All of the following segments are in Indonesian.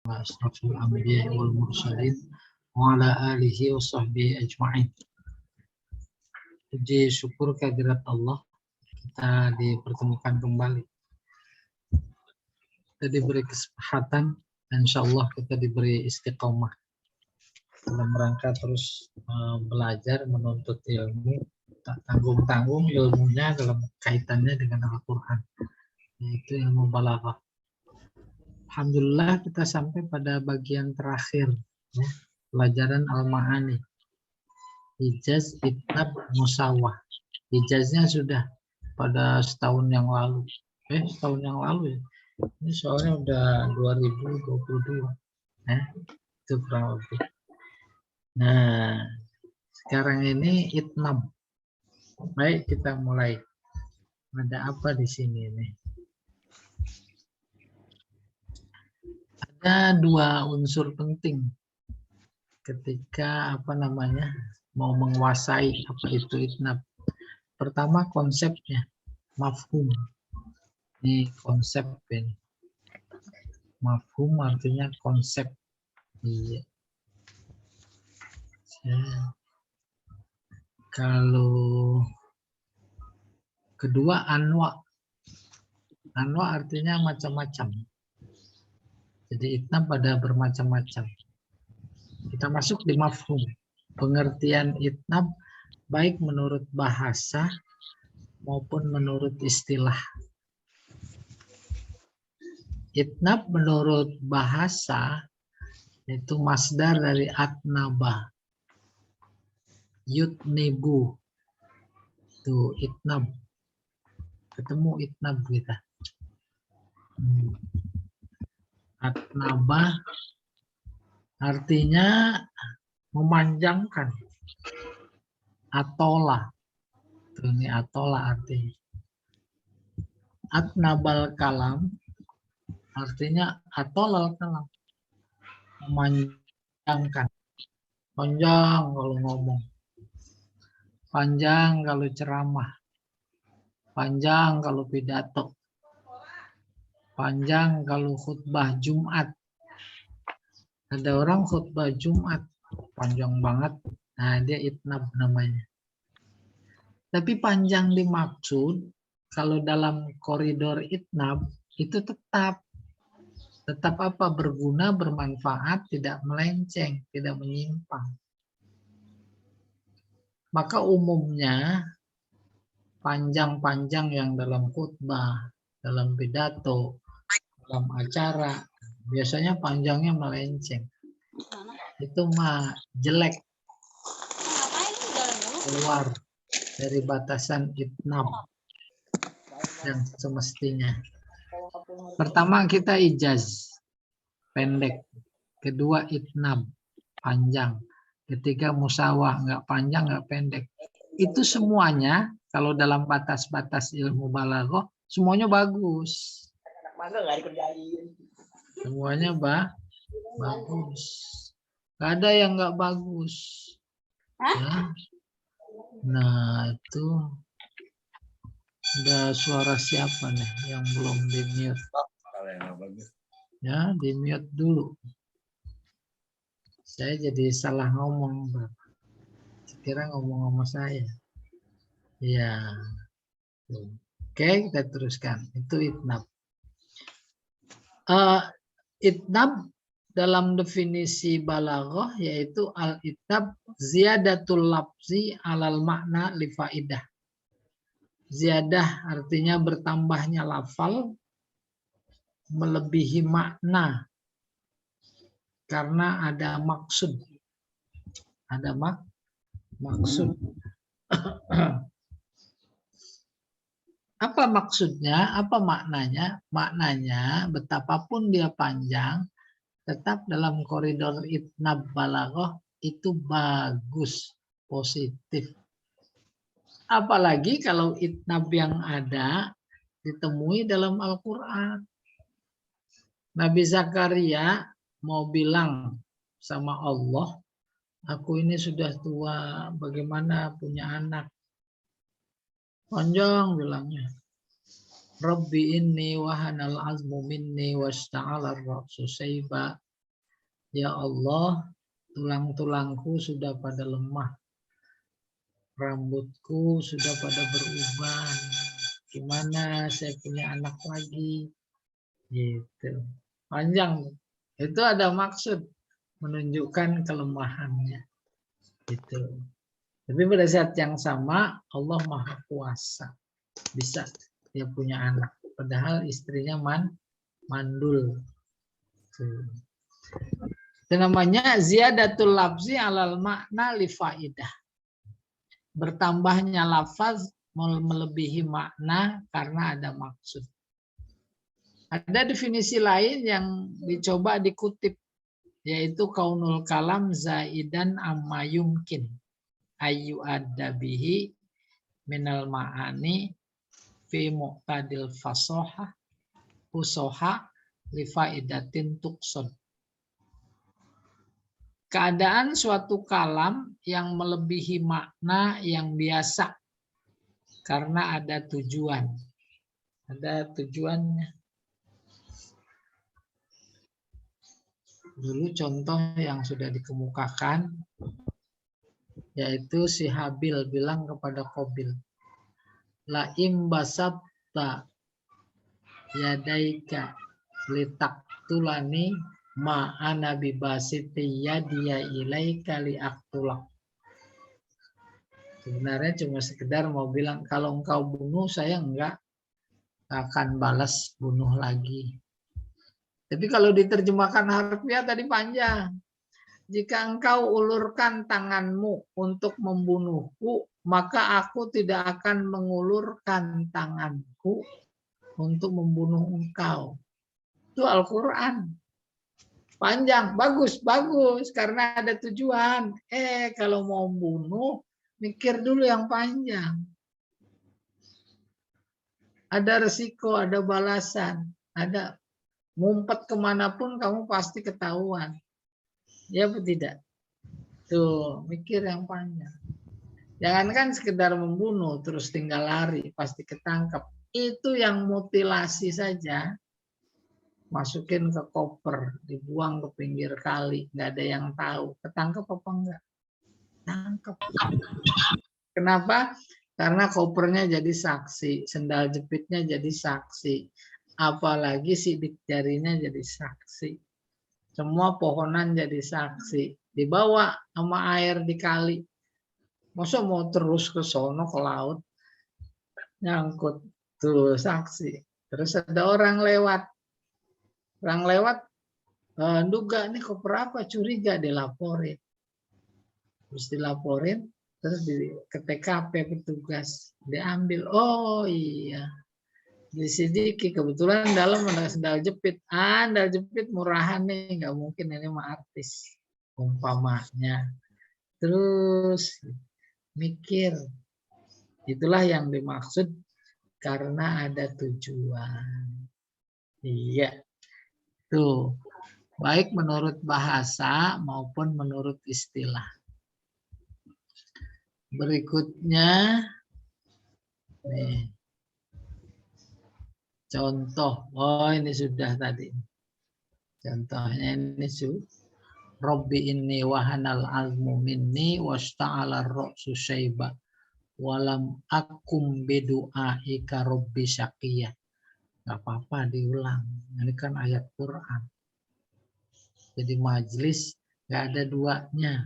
asrafil anbiya wal mursalin wa ala alihi wa sahbihi ajma'in. Puji syukur kehadirat Allah, kita dipertemukan kembali. Kita diberi kesempatan, insya Allah kita diberi istiqomah dalam rangka terus belajar menuntut ilmu, tak tanggung-tanggung ilmunya dalam kaitannya dengan Al-Quran, yaitu ilmu balaghah. Alhamdulillah kita sampai pada bagian terakhir, ya, pelajaran Al-Ma'ani. Ijaz, Itnab, Musawah. Ijaznya sudah pada setahun yang lalu. Setahun yang lalu ya. Ini soalnya udah 2022. Itu kurang lebih. Nah, sekarang ini Itnab. Baik, kita mulai. Ada apa di sini nih? Ada dua unsur penting ketika mau menguasai apa itu Itnab. Pertama, konsepnya, mafhum. Ini konsep ini. Mafhum artinya konsep. Iya. Kalau kedua, anwa. Anwa artinya macam-macam. Jadi Itnab pada bermacam-macam. Kita masuk di mafhum. Pengertian Itnab baik menurut bahasa maupun menurut istilah. Itnab menurut bahasa itu masdar dari atnaba. Yutnibu. Itu Itnab. Ketemu Itnab kita. Atnaba artinya memanjangkan. Atola. Ini atola artinya. Atnabal kalam artinya atolal kalam. Memanjangkan. Panjang kalau ngomong. Panjang kalau ceramah. Panjang kalau pidato. Panjang kalau khutbah Jumat. Ada orang khutbah Jumat. Panjang banget. Nah, dia Itnab namanya. Tapi panjang dimaksud, kalau dalam koridor Itnab, itu tetap apa? Berguna, bermanfaat, tidak melenceng, tidak menyimpang. Maka umumnya, panjang-panjang yang dalam khutbah, dalam pidato, dalam acara, biasanya panjangnya melenceng. Itu mah jelek. Keluar dari batasan Itnab yang semestinya. Pertama kita ijaz, pendek. Kedua Itnab, panjang. Ketiga musawah, nggak panjang, nggak pendek. Itu semuanya, kalau dalam batas-batas ilmu balaghah, semuanya bagus. Semuanya bagus. Nggak ada yang nggak bagus. Ya. Nah, itu ada suara siapa nih yang belum di-mute? Ya, di-mute dulu. Saya jadi salah ngomong, Pak. Kira ngomong sama saya. Ya. Oke, kita teruskan. Itu Itnab. Itnab dalam definisi balaghah yaitu al-itnab ziyadatul lafzi alal makna li faidah. Ziyadah artinya bertambahnya lafal melebihi makna karena ada maksud. Ada maksud. Apa maksudnya? Apa maknanya? Maknanya betapapun dia panjang, tetap dalam koridor Itnab balaghah itu bagus, positif. Apalagi kalau Itnab yang ada ditemui dalam Al-Quran. Nabi Zakaria mau bilang sama Allah, aku ini sudah tua, bagaimana punya anak? Panjang bilangnya. Rabbi inni wahanal azmu minni washta'ala ar-ra'su sayba Ya Allah, tulang-tulangku sudah pada lemah, rambutku sudah pada beruban. Gimana saya punya anak lagi? Gitu. Panjang. Itu ada maksud menunjukkan kelemahannya. Gitu. Tapi pada saat yang sama Allah Maha Kuasa. Bisa dia punya anak. Padahal istrinya mandul. Tuh. Itu namanya ziyadatul lafzi alal makna li faidah. Bertambahnya lafaz melebihi makna karena ada maksud. Ada definisi lain yang dicoba dikutip, yaitu kaunul kalam zaidan amma yumkin ayu adabihi minal ma'ani fi muqtadil fasoha usoha li faidatin tuqsod. Keadaan suatu kalam yang melebihi makna yang biasa karena ada tujuan. Ada tujuannya. Dulu contoh yang sudah dikemukakan, yaitu si Habil bilang kepada Qabil, la imbasabta yadaika litaktulani ma'ana bibasiti yadiya ilaika liaktulak. Sebenarnya cuma sekedar mau bilang, kalau engkau bunuh, saya enggak akan balas bunuh lagi. Tapi kalau diterjemahkan harfiah tadi panjang. Jika engkau ulurkan tanganmu untuk membunuhku, maka aku tidak akan mengulurkan tanganku untuk membunuh engkau. Itu Al-Quran. Panjang, bagus, karena ada tujuan. Kalau mau bunuh, mikir dulu yang panjang. Ada resiko, ada balasan, ada ngumpet kemanapun kamu pasti ketahuan. Ya atau tidak? Tuh, mikir yang panjang. Jangankan sekedar membunuh terus tinggal lari, pasti ketangkap. Itu yang mutilasi saja. Masukin ke koper, dibuang ke pinggir kali, nggak ada yang tahu. Ketangkep apa enggak? Tangkep. Kenapa? Karena kopernya jadi saksi, sendal jepitnya jadi saksi, apalagi sidik jarinya jadi saksi. Semua pohonan jadi saksi. Dibawa sama air di kali. Masa mau terus ke sono ke laut? Nyangkut. Tuh saksi. Terus ada orang lewat. Orang lewat duga nih koper apa, curiga, dilaporin. Terus dilaporin, terus ke TKP petugas. Diambil. Oh iya. Disidiki, kebetulan dalam ada sendal jepit. Sendal jepit murahan nih, nggak mungkin ini mah artis umpamanya. Terus mikir, itulah yang dimaksud karena ada tujuan. Iya, tuh baik menurut bahasa maupun menurut istilah. Berikutnya nih. Contoh, ini sudah tadi. Contohnya ini Robbi inni wahanal azmu minni wasta'ala ar-ra'su syaiba walam akum bidu'aika Robbi syaqiyah. Gak apa-apa diulang. Ini kan ayat Quran. Jadi majelis gak ada duanya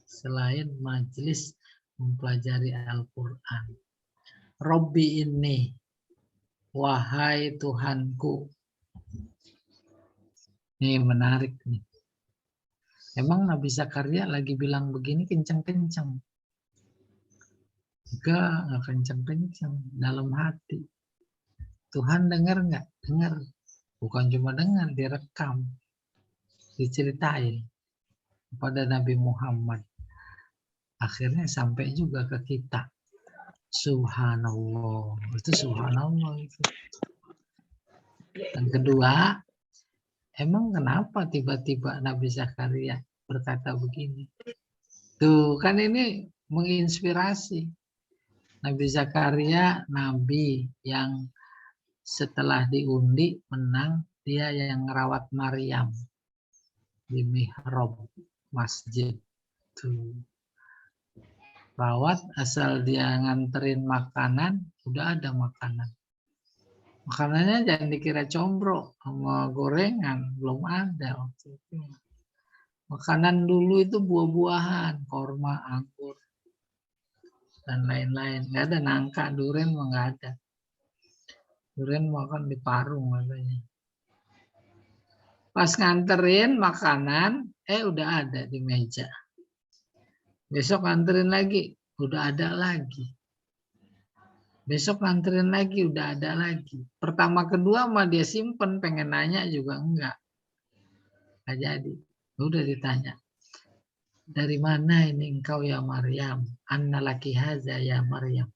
selain majelis mempelajari Al-Quran. Robbi inni, wahai Tuhanku. Ini menarik nih. Emang Nabi Zakaria lagi bilang begini kencang-kencang. Enggak kencang-kencang. Dalam hati. Tuhan dengar nggak? Dengar. Bukan cuma dengar, direkam. Diceritain kepada Nabi Muhammad. Akhirnya sampai juga ke kita. Subhanallah. Itu subhanallah itu. Yang kedua, emang kenapa tiba-tiba Nabi Zakaria berkata begini? Tuh, kan ini menginspirasi. Nabi Zakaria, Nabi yang setelah diundi menang, dia yang merawat Maryam. di mihrab masjid. Tuh. Rawat asal dia nganterin makanan, udah ada makanan. Makanannya jangan dikira combro sama gorengan, belum ada waktu itu. Makanan dulu itu buah-buahan, korma, anggur, dan lain-lain. Nggak ada nangka, durian mah nggak ada. Durian makan di parung katanya. Pas nganterin makanan, udah ada di meja. Besok nganterin lagi, udah ada lagi. Besok nganterin lagi, udah ada lagi. Pertama kedua mah dia simpen, pengen nanya juga enggak. Nggak jadi. Udah ditanya. Dari mana ini engkau ya Maryam? Anna laki haza ya Maryam.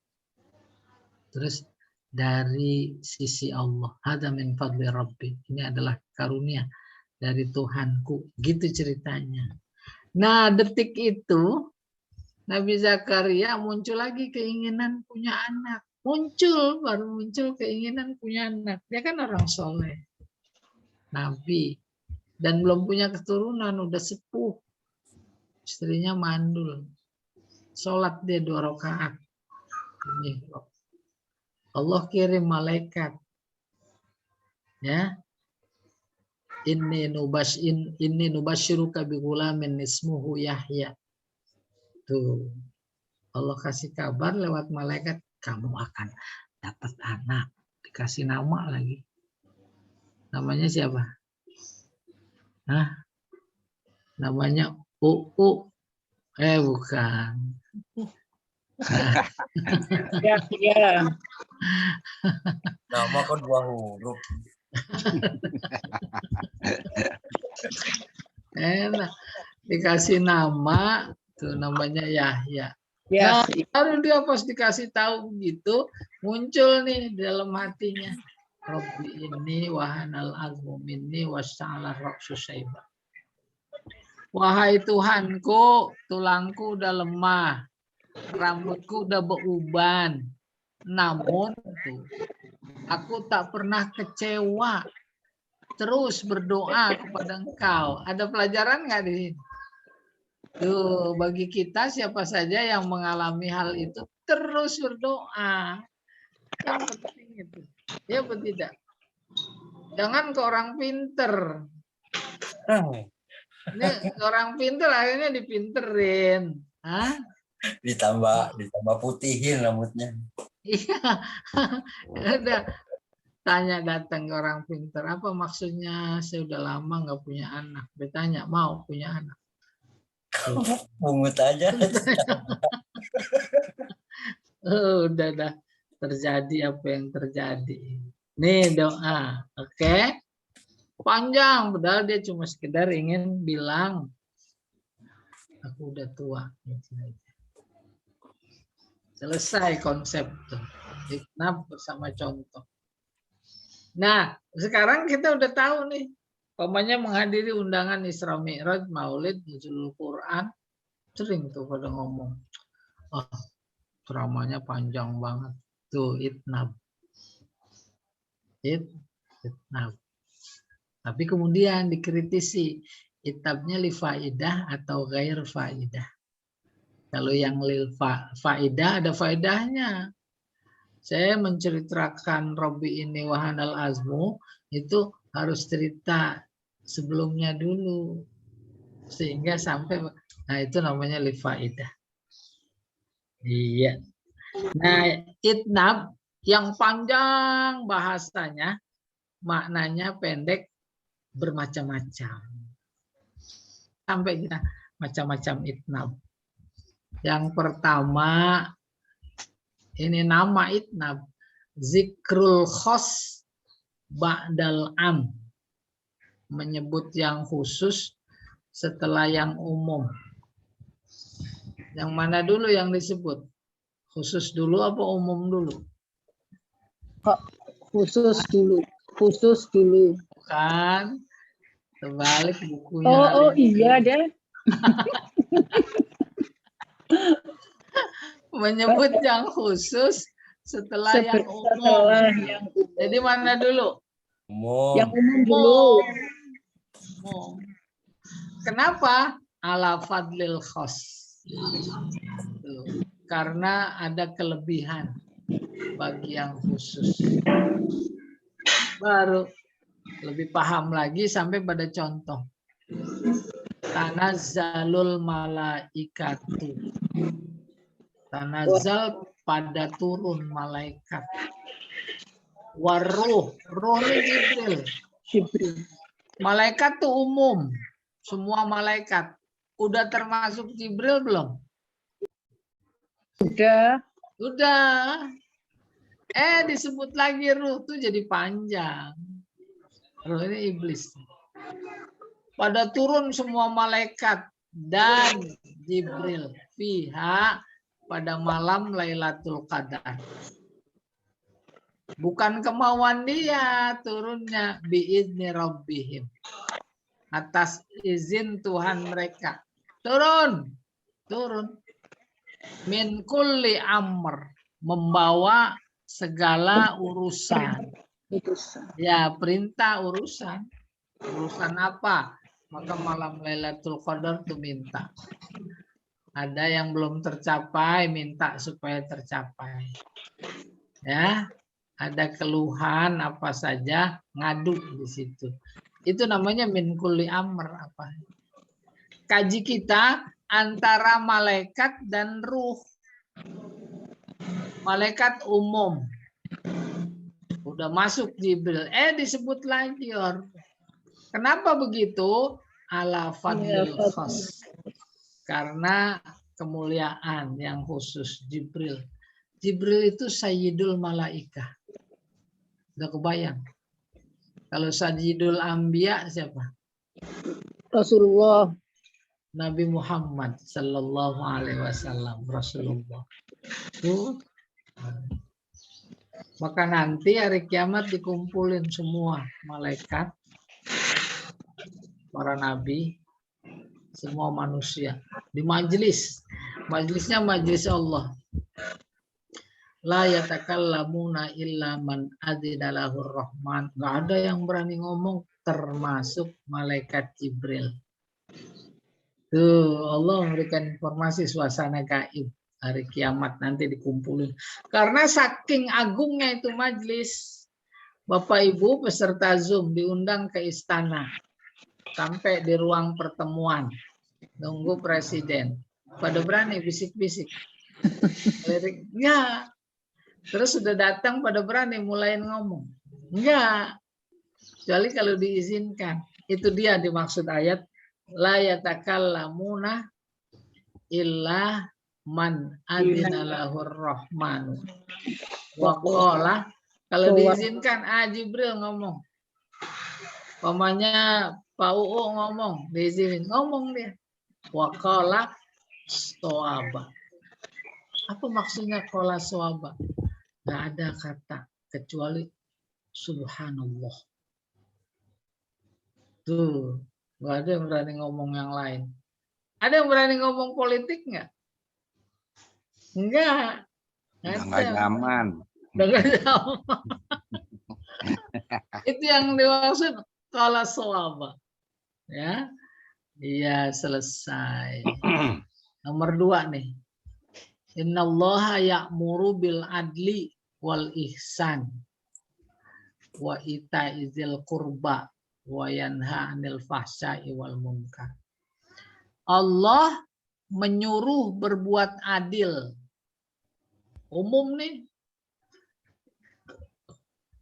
Terus dari sisi Allah. Hada min fadli Rabbi. Ini adalah karunia dari Tuhanku. Gitu ceritanya. Nah, detik itu Nabi Zakaria muncul lagi keinginan punya anak. Baru muncul keinginan punya anak. Dia kan orang soleh. Nabi. Dan belum punya keturunan, udah sepuh. Istrinya mandul. Sholat dia 2 rakaat. Allah kirim malaikat. Ya. Inni nubasyiruka bi ghulamin ismuhu Yahya. Tuh. Allah kasih kabar lewat malaikat, kamu akan dapat anak. Dikasih nama lagi. Namanya siapa? Hah? Namanya Uu. Bukan. Ya. Nama kan 2 huruf. Enak. Dikasih nama, tuh namanya Yahya. Ya. Nah, baru dia pas dikasih tahu begitu, muncul nih dalam hatinya. Rabbi ini wahanal azmu minni wassa'ala ra'su syaiba. Wahai Tuhanku, tulangku udah lemah, rambutku udah beruban. Namun tuh, aku tak pernah kecewa. Terus berdoa kepada Engkau. Ada pelajaran nggak di sini? Tuh, bagi kita siapa saja yang mengalami hal itu terus berdoa. Kan penting itu. Ya betul tidak? Jangan ke orang pinter. Ini orang pinter akhirnya dipinterin. Hah? Ditambah putihin rambutnya. Iya. Ada tanya datang ke orang pinter. Apa maksudnya? Saya udah lama nggak punya anak. Ditanya mau punya anak. Pungut aja. Udah dah terjadi apa yang terjadi. Nih doa, oke? Panjang, padahal dia cuma sekedar ingin bilang, aku udah tua. Selesai konsep tuh. Iknab bersama contoh. Nah, sekarang kita udah tahu nih, umpamanya menghadiri undangan Isra Mi'raj, Maulid, Nuzulul Quran, sering tuh pada ngomong, ceramahnya panjang banget. Tuh, itnab. Itnab. Tapi kemudian dikritisi, itnabnya li faidah atau ghair faidah. Kalau yang lil faidah ada faedahnya. Saya menceritakan Robbi ini wahanal azmu, itu harus cerita sebelumnya dulu. Sehingga sampai, nah itu namanya li faidah. Iya. Nah, itnab yang panjang bahasanya, maknanya pendek, bermacam-macam. Sampai kita macam-macam itnab. Yang pertama, ini nama itnab. Zikrul khos ba'dal am. Menyebut yang khusus setelah yang umum. Yang mana dulu yang disebut? Khusus dulu apa umum dulu? Khusus dulu. Bukan. Terbalik bukunya. Oh iya deh. Menyebut yang khusus setelah yang umum. Jadi mana dulu? Umum. Yang umum dulu. Umum. Kenapa? Ala fadlil khos. Karena ada kelebihan bagi yang khusus. Baru lebih paham lagi sampai pada contoh. Tanazzalul malaikatu. Tanazzal pada turun malaikat. Waruh, roh ini Jibril. Jibril. Malaikat tuh umum, semua malaikat. Udah termasuk Jibril belum? Sudah. Udah. Disebut lagi ruh tuh jadi panjang. Ruh ini iblis. Pada turun semua malaikat dan Jibril. Fiha pada malam Lailatul Qadar. Bukan kemauan dia turunnya biizni rabbihim. Atas izin Tuhan mereka. Turun. Min kulli amr. Membawa segala urusan. Ya, perintah urusan. Urusan apa? Maka malam Lailatul Qadar itu minta. Ada yang belum tercapai, minta supaya tercapai. Ya. Ada keluhan apa saja, ngadu di situ. Itu namanya min kulli amr apa? Kaji kita antara malaikat dan ruh. Malaikat umum. Udah masuk Jibril. Disebut lagi. Kenapa begitu? Ala fadlil khas. Karena kemuliaan yang khusus Jibril. Jibril itu Sayyidul Malaikah. Udah kebayang. Kalau Sayyidul Anbiya siapa? Rasulullah. Nabi Muhammad Sallallahu Alaihi Wasallam. Rasulullah. Tuh. Maka nanti hari kiamat dikumpulin semua malaikat, para nabi, semua manusia di majelis. Majelisnya majelis Allah. La yatakallamuna illa man adzina lahur rahman. Enggak ada yang berani ngomong termasuk malaikat Jibril. Tuh, Allah memberikan informasi suasana gaib hari kiamat nanti dikumpulin. Karena saking agungnya itu majelis, Bapak Ibu peserta Zoom diundang ke istana. Sampai di ruang pertemuan. Nunggu presiden. Pada berani bisik-bisik. Liriknya. Terus sudah datang pada berani mulai ngomong. Enggak. Kecuali kalau diizinkan. Itu dia dimaksud ayat. La yatakallamuna illa man adzina lahur rahmanu. Wa qala. Kalau diizinkan, Jibril ngomong. Pamanya Pak UU ngomong. Diizinin. Ngomong dia. Wa qala shawaba. Apa maksudnya qala shawaba? Nggak ada kata kecuali subhanallah. Tuh, nggak ada yang berani ngomong yang lain. Ada yang berani ngomong politik nggak? Enggak. Nggak nyaman. Nggak nyaman. Itu yang dimaksud qala shawaba. Ya, iya selesai. Nomor 2 nih. Innallaha ya'muru bil adli wal ihsan wa ita'izil qurba wa yanha 'anil fahsya'i wal munkar. Allah menyuruh berbuat adil. Umum nih.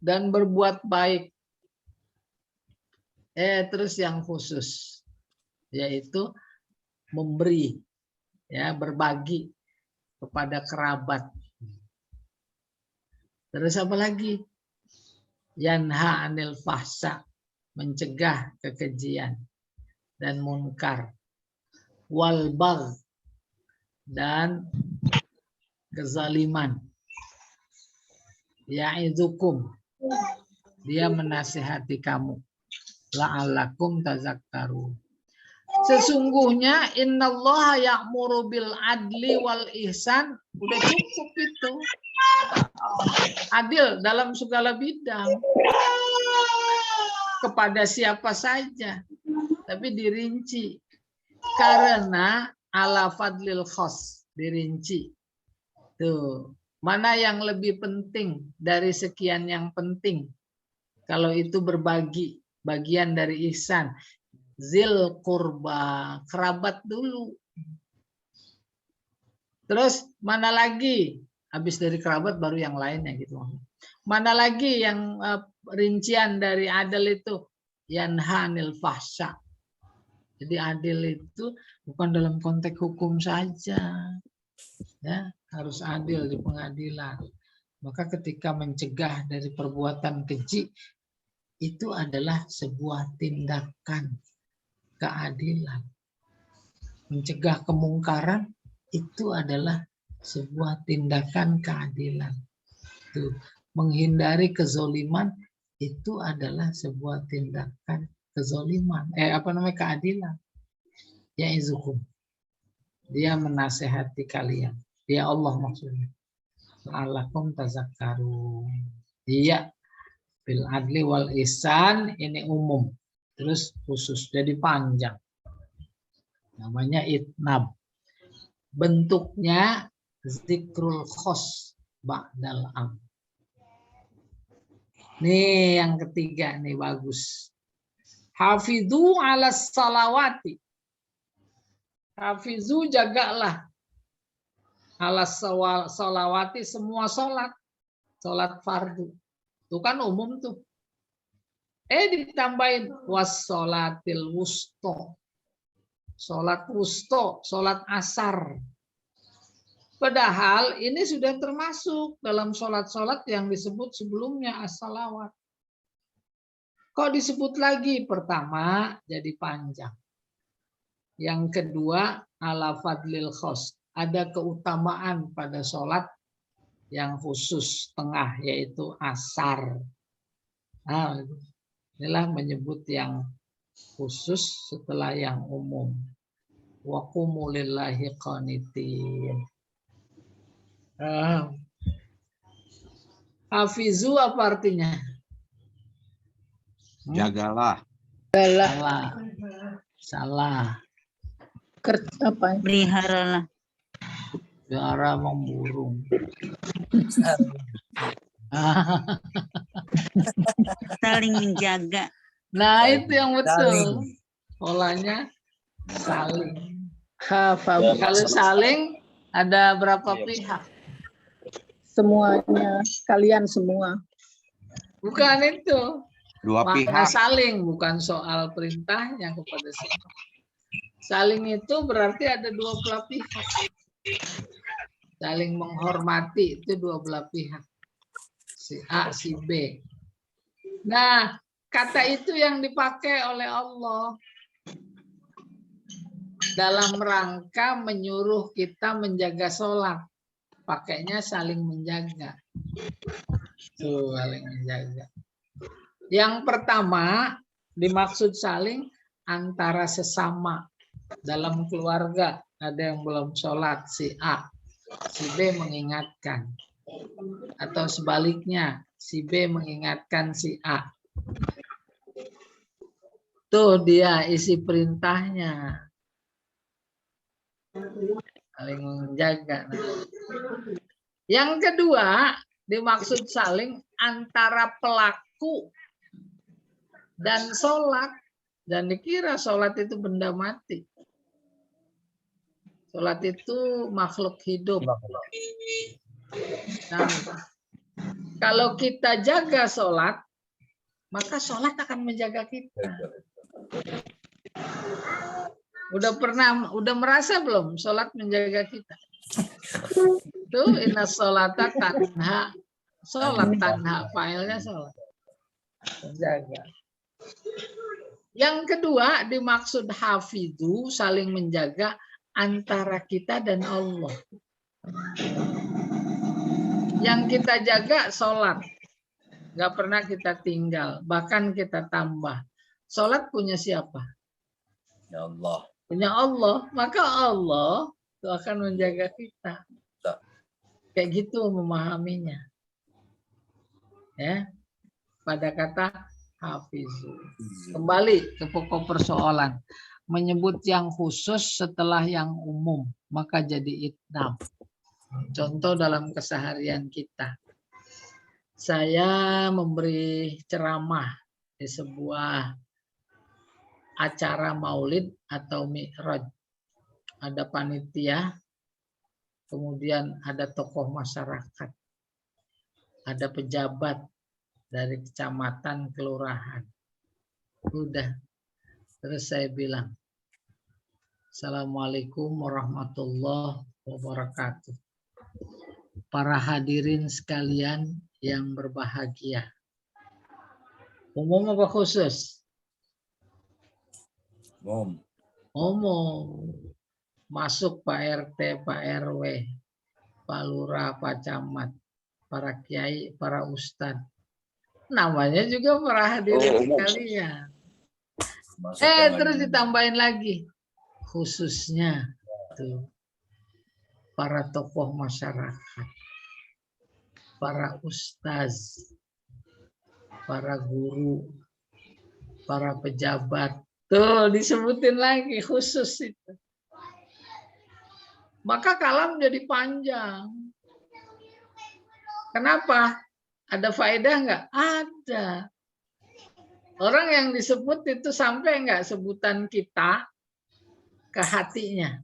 Dan berbuat baik. Terus yang khusus yaitu memberi, ya, berbagi kepada kerabat. Terus apa lagi? Yanha 'anil fahsya, mencegah kekejian dan munkar. Wal bagh, dan kezaliman. Ya'idukum, dia menasihati kamu. La'allakum tazakkarun. Sesungguhnya innallaha ya'muru bil adli wal ihsan. Udah cukup itu. Adil dalam segala bidang. Kepada siapa saja. Tapi dirinci. Karena ala fadlil khos dirinci. Tuh, mana yang lebih penting dari sekian yang penting? Kalau itu berbagi, bagian dari ihsan. Zil kurba, kerabat dulu. Terus mana lagi? Habis dari kerabat baru yang lainnya gitu. Mana lagi yang rincian dari adil itu? Yanhanil fahsya. Jadi adil itu bukan dalam konteks hukum saja. Ya, harus adil di pengadilan. Maka ketika mencegah dari perbuatan keji itu adalah sebuah tindakan keadilan. Mencegah kemungkaran itu adalah sebuah tindakan keadilan. Tuh, menghindari kezoliman itu adalah sebuah tindakan kezoliman. Keadilan. Ya'izukum. Dia menasehati kalian. Dia Allah maksudnya. La'allakum tazakkarun. Dia bil adli wal ihsan ini umum. Terus khusus jadi panjang. Namanya itnab. Bentuknya zikrul khos ba'dal am. Nih yang ketiga nih bagus. Hafidhu ala salawati. Hafizu jagalah ala salawati semua sholat. Sholat fardu. Itu kan umum tuh. Ditambahin wassolatil wusto. Sholat wusto, sholat asar. Padahal ini sudah termasuk dalam sholat-sholat yang disebut sebelumnya as-salawat. Kok disebut lagi? Pertama, jadi panjang. Yang kedua, ala fadlil khos. Ada keutamaan pada sholat yang khusus tengah, yaitu asar. Nah, inilah menyebut yang khusus setelah yang umum. Wa qumu lillahi qanitin. Hafizu apa artinya? Jagalah. Salah. Apa? Peliharalah. Pelihara memburung. Saling menjaga. Nah itu yang betul. Polanya saling. Kalau saling ada berapa pihak? Semuanya, kalian semua. Bukan itu. Dua Makna pihak. saling bukan soal perintahnya kepada semua. Saling itu berarti ada dua belah pihak. Saling menghormati itu dua belah pihak. Si A, si B. Nah, kata itu yang dipakai oleh Allah dalam rangka menyuruh kita menjaga sholat. Pakainya saling menjaga. Tuh, saling menjaga. Yang pertama dimaksud saling antara sesama dalam keluarga. Ada yang belum sholat, si A, si B mengingatkan. Atau sebaliknya, si B mengingatkan si A. Tuh dia isi perintahnya. Saling menjaga. Yang kedua, dimaksud saling antara pelaku dan sholat. Dan dikira sholat itu benda mati. Sholat itu makhluk hidup. Nah, kalau kita jaga sholat, maka sholat akan menjaga kita. Udah merasa belum sholat menjaga kita? Itu inna sholata tanha. Sholat tanha, failnya sholat. Menjaga. Yang kedua dimaksud hafidhu, saling menjaga antara kita dan Allah. Yang kita jaga sholat. Nggak pernah kita tinggal, bahkan kita tambah. Sholat punya siapa? Ya Allah. Punya Allah, maka Allah itu akan menjaga kita. Kayak gitu memahaminya. Ya, pada kata hafizu. Kembali ke pokok persoalan. menyebut yang khusus setelah yang umum, maka jadi itnab. Contoh dalam keseharian kita. Saya memberi ceramah di sebuah acara maulid atau mi'raj. Ada panitia, kemudian ada tokoh masyarakat, ada pejabat dari kecamatan, kelurahan. Udah. Terus saya bilang, Assalamualaikum warahmatullahi wabarakatuh. Para hadirin sekalian yang berbahagia. Umum apa khusus? Umum. Masuk Pak RT, Pak RW, Pak Lurah, Pak Camat, para kiai, para ustadz. Namanya juga para hadirin sekalian. Terus ditambahin lagi. Khususnya tuh, para tokoh masyarakat, para ustaz, para guru, para pejabat. Tuh disebutin lagi khusus itu. Maka kalam jadi panjang. Kenapa? Ada faedah nggak? Ada. Orang yang disebut itu sampai nggak sebutan kita ke hatinya?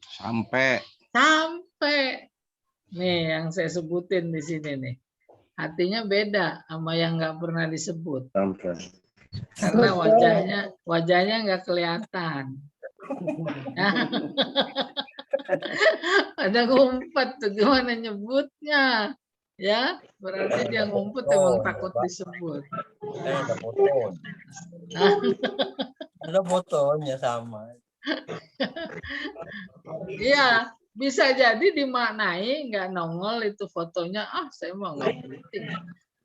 Sampai. Sampai. Nih yang saya sebutin di sini nih. Hatinya beda sama yang nggak pernah disebut. Sampai. Karena wajahnya nggak kelihatan. Ada ngumpet tuh, gimana nyebutnya? Ya, berarti dia ngumpet emang takut disebut. Ada foto. Ada fotonya sama. Iya, bisa jadi dimaknai nggak nongol itu fotonya. Saya mau nggak penting.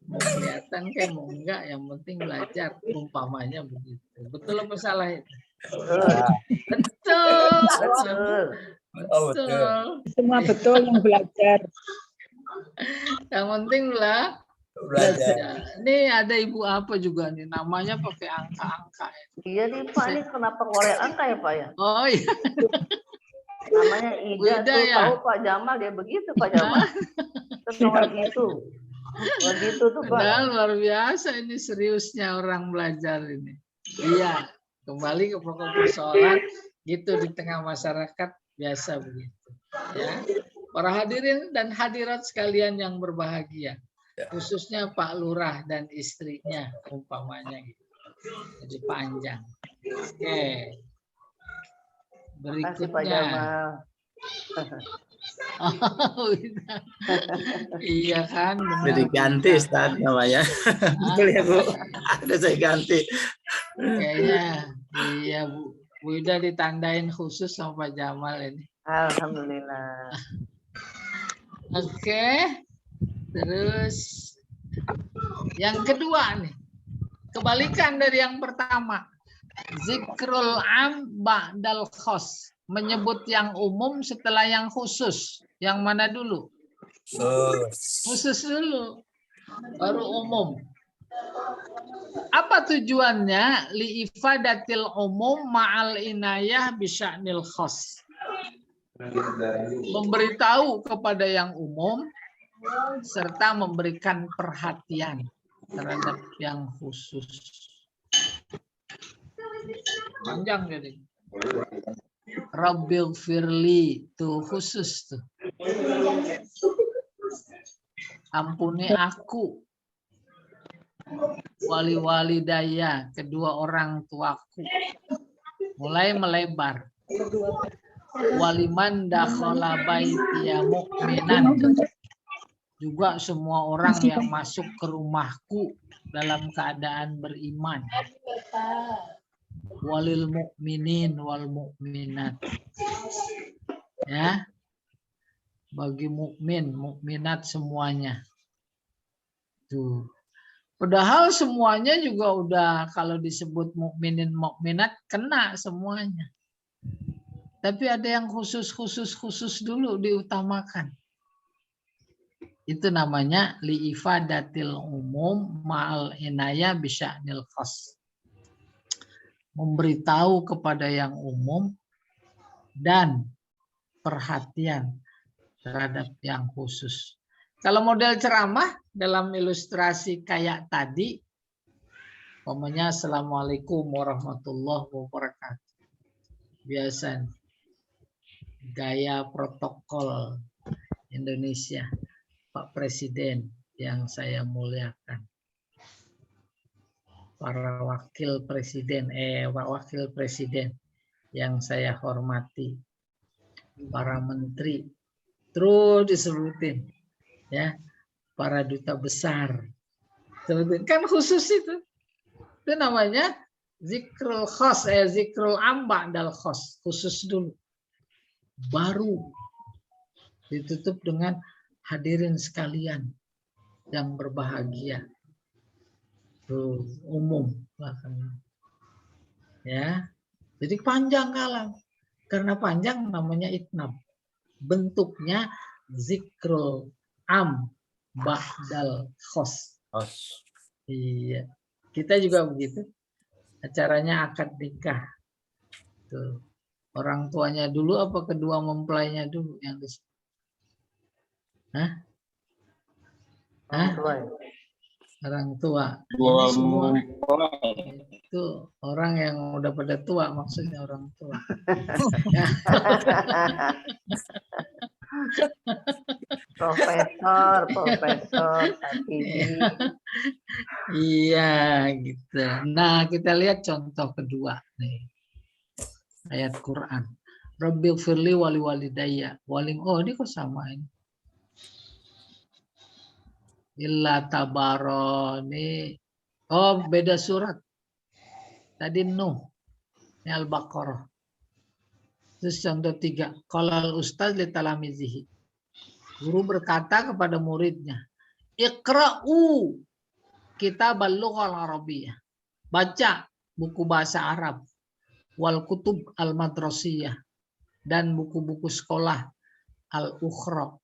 Mau kelihatan kayak mau enggak, yang penting belajar. Umpamanya begitu. Betul apa salah itu? Betul. Betul. Semua betul yang belajar. Yang penting lah belajar. Ini ada ibu apa juga nih, namanya pakai angka-angka. Iya nih Pak, ini kenapa ngorek angka ya Pak ya? Oh iya. Namanya Ida tuh ya? tahu Pak Jamal dia begitu Pak Jamal. Terus ngorek gitu. Begitu tuh Pak. Padahal luar biasa ini seriusnya orang belajar ini. Iya, kembali ke pokok persoalan gitu di tengah masyarakat biasa begitu. Ya. Para hadirin dan hadirat sekalian yang berbahagia, khususnya Pak Lurah dan istrinya, umpamanya gitu. Jadi panjang. Oke. Makasih Pak Berikutnya. Jamal. Oh, iya kan. Jadi ganti Ustaz namanya. Betul ya Bu? Ada saya ganti. Kayaknya iya Bu. Bu Ida ditandain khusus sama Pak Jamal ini. Alhamdulillah. Oke. Terus yang kedua nih. Kebalikan dari yang pertama. Zikrul am ba'dal khos. Menyebut yang umum setelah yang khusus. Yang mana dulu? Khusus dulu. Baru umum. Apa tujuannya? Li'ifadatil umum ma'al inayah bisya'nil khos. Memberitahu kepada yang umum serta memberikan perhatian terhadap yang khusus. Panjang jadi. Rabbil firli tuh khusus tuh. Ampuni aku. Wali-wali daya, kedua orang tuaku. Mulai melebar. Waliman dakhala baitiya mu'minan. Juga semua orang yang masuk ke rumahku dalam keadaan beriman. Walil mu'minin wal mu'minat. Ya. Bagi mukmin, mukminat semuanya. Tuh. Padahal semuanya juga udah kalau disebut mukminin mukminat kena semuanya. Tapi ada yang khusus dulu diutamakan. Itu namanya li'ifadatil umum ma'al inaya bisya'nil khas. memberitahu kepada yang umum, dan perhatian terhadap yang khusus. Kalau model ceramah dalam ilustrasi kayak tadi, umpamanya Assalamualaikum warahmatullahi wabarakatuh. Biasa gaya protokol Indonesia, Pak Presiden yang saya muliakan, para wakil presiden yang saya hormati, para menteri, terus disebutin, ya, para duta besar, kan khusus itu namanya zikrul khos, zikrul amba dal khos, khusus dulu, baru ditutup dengan hadirin sekalian yang berbahagia, tuh umum, ya. Jadi panjang kalam, karena panjang namanya itnab, bentuknya zikrul am ba'dal khos. Iya, kita juga begitu. Acaranya akad nikah. Tuh. Orang tuanya dulu apa kedua mempelainya dulu yang di sini? Hah? Hah? Orang tua. Ini semua itu orang yang udah pada tua, maksudnya orang tua. Profesor Hakimi. Iya, gitu. Nah, kita lihat contoh kedua nih. Ayat Quran. Rabbil firli wali walidayya. Oh, ini kok sama ini. Illa tabaroni. Oh, beda surat. Tadi Nuh. Ini Al-Baqarah. Terus contoh 3. Qalal ustaz li talamizihi. Guru berkata kepada muridnya, Iqra'u kitab al-lughal arabiyyah. Baca buku bahasa Arab. Wal kutub al-madrasiyah. Dan buku-buku sekolah al-ukhra.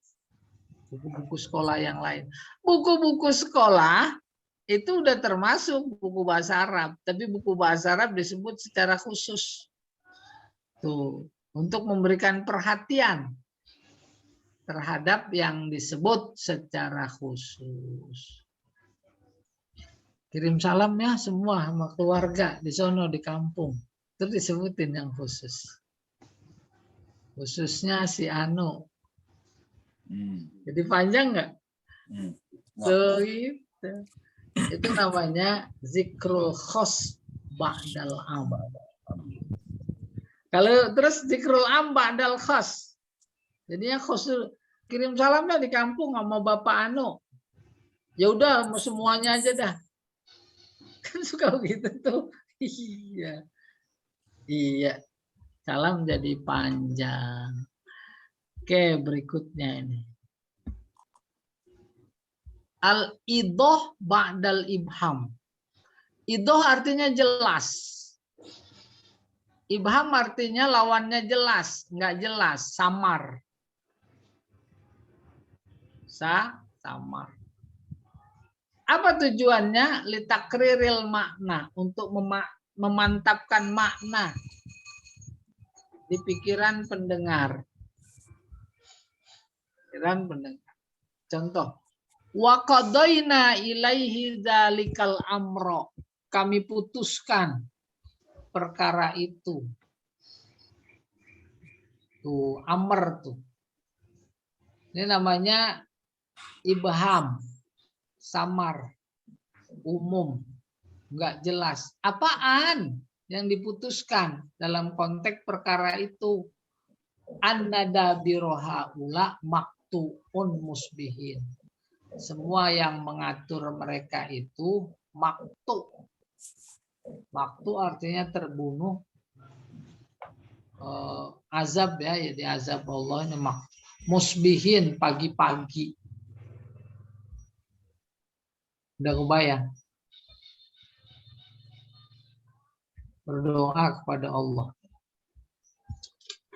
Buku-buku sekolah yang lain. Buku-buku sekolah itu udah termasuk buku bahasa Arab. Tapi buku bahasa Arab disebut secara khusus. Tuh, untuk memberikan perhatian terhadap yang disebut secara khusus. Kirim salam ya semua sama keluarga di sono di kampung. Terus disebutin yang khusus. Khususnya si Anu. Jadi panjang nggak? So, itu namanya zikrul khos ba'dal am. Kalau terus zikrul am ba'dal khos. Jadinya khusus kirim salamnya di kampung sama Bapak Anu. Ya udah semuanya aja dah. Kan suka begitu tuh. Iya. Iya. Salam jadi panjang. Oke, berikutnya ini. Al-idoh ba'dal ibham. Idoh artinya jelas. Ibham artinya lawannya jelas, nggak jelas, samar. Samar. Apa tujuannya? Litakriril makna, untuk memantapkan makna di pikiran pendengar. Contoh, wa qadaina ilaihi dzalikal amro. Kami putuskan perkara itu. Tuh, amr tuh. Ini namanya ibham, samar, umum, enggak jelas. Apaan yang diputuskan dalam konteks perkara itu? An-nada biroha ula maktuun musbihin. Semua yang mengatur mereka itu maktu. Maktu artinya terbunuh. Azab ya, jadi azab Allah ini musbihin, pagi-pagi. Udah kebayang? Berdoa kepada Allah.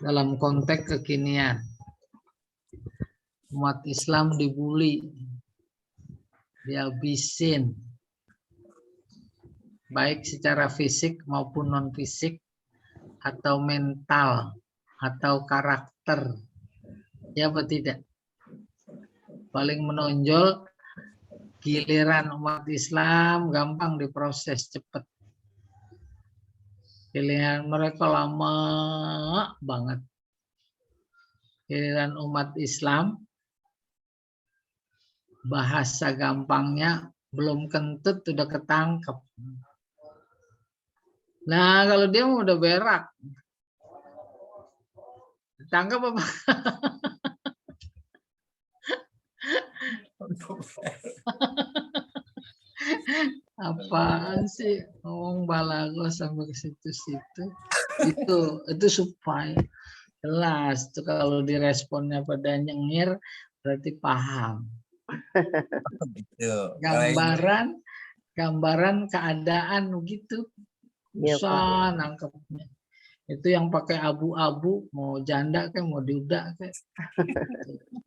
Dalam konteks kekinian. Umat Islam dibully. Dihabisin. baik secara fisik maupun non fisik, atau mental, atau karakter, ya apa tidak? Paling menonjol giliran umat Islam gampang diproses cepat. Pilihan mereka lama banget. Giliran umat Islam bahasa gampangnya belum kentut udah ketangkep. Nah, kalau dia udah berak. Ditangkap apa? Apaan sih ngomong balago sampai ke situ-situ? Itu supaya jelas tuh kalau diresponnya pada nyengir berarti paham. Gitu. Gambaran keadaan gitu. Iya, Pak. Susah nangkepnya. Itu yang pakai abu-abu mau janda kayak mau duda kayak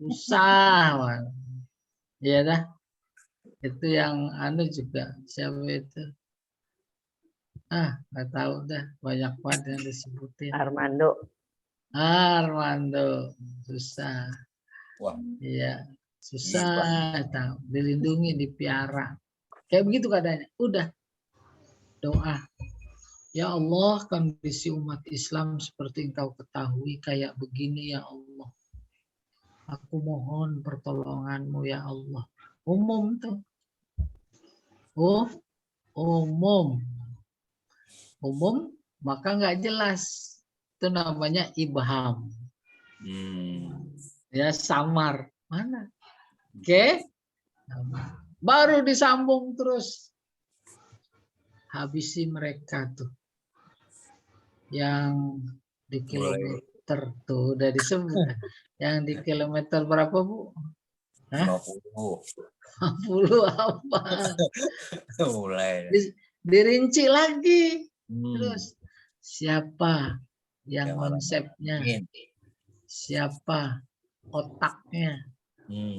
susah. Man. Iya dah. Itu yang juga siapa itu? Nggak tahu dah, banyak banget yang disebutin. Armando. Armando susah. Wah. Iya, susah tahu. Dilindungi, dipiara. Kayak begitu keadaannya. Udah doa. Ya Allah, kondisi umat Islam seperti engkau ketahui kayak begini ya Allah. Aku mohon pertolonganmu ya Allah. Umum tuh. Oh, umum. Umum, maka nggak jelas. Itu namanya ibham. Ya, samar. Mana? Oke. Baru disambung terus. Habisi mereka tuh. Yang di kilometer tuh udah disebut. Yang di kilometer berapa, Bu? 50 apa? Mulai. Dirinci lagi. Terus siapa yang konsepnya? Siapa otaknya?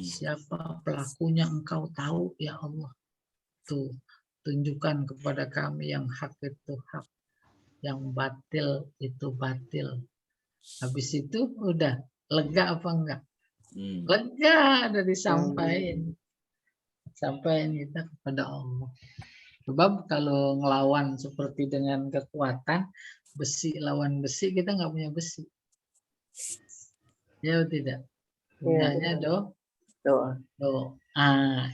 Siapa pelakunya engkau tahu ya Allah. Tuh, tunjukkan kepada kami yang hak itu hak. Yang batil itu batil. Habis itu udah lega apa enggak? Lega, udah disampaikan. Sampaikan kita kepada Allah. Sebab kalau ngelawan seperti dengan kekuatan, besi lawan besi, kita nggak punya besi. Ya tidak? Punyanya doa.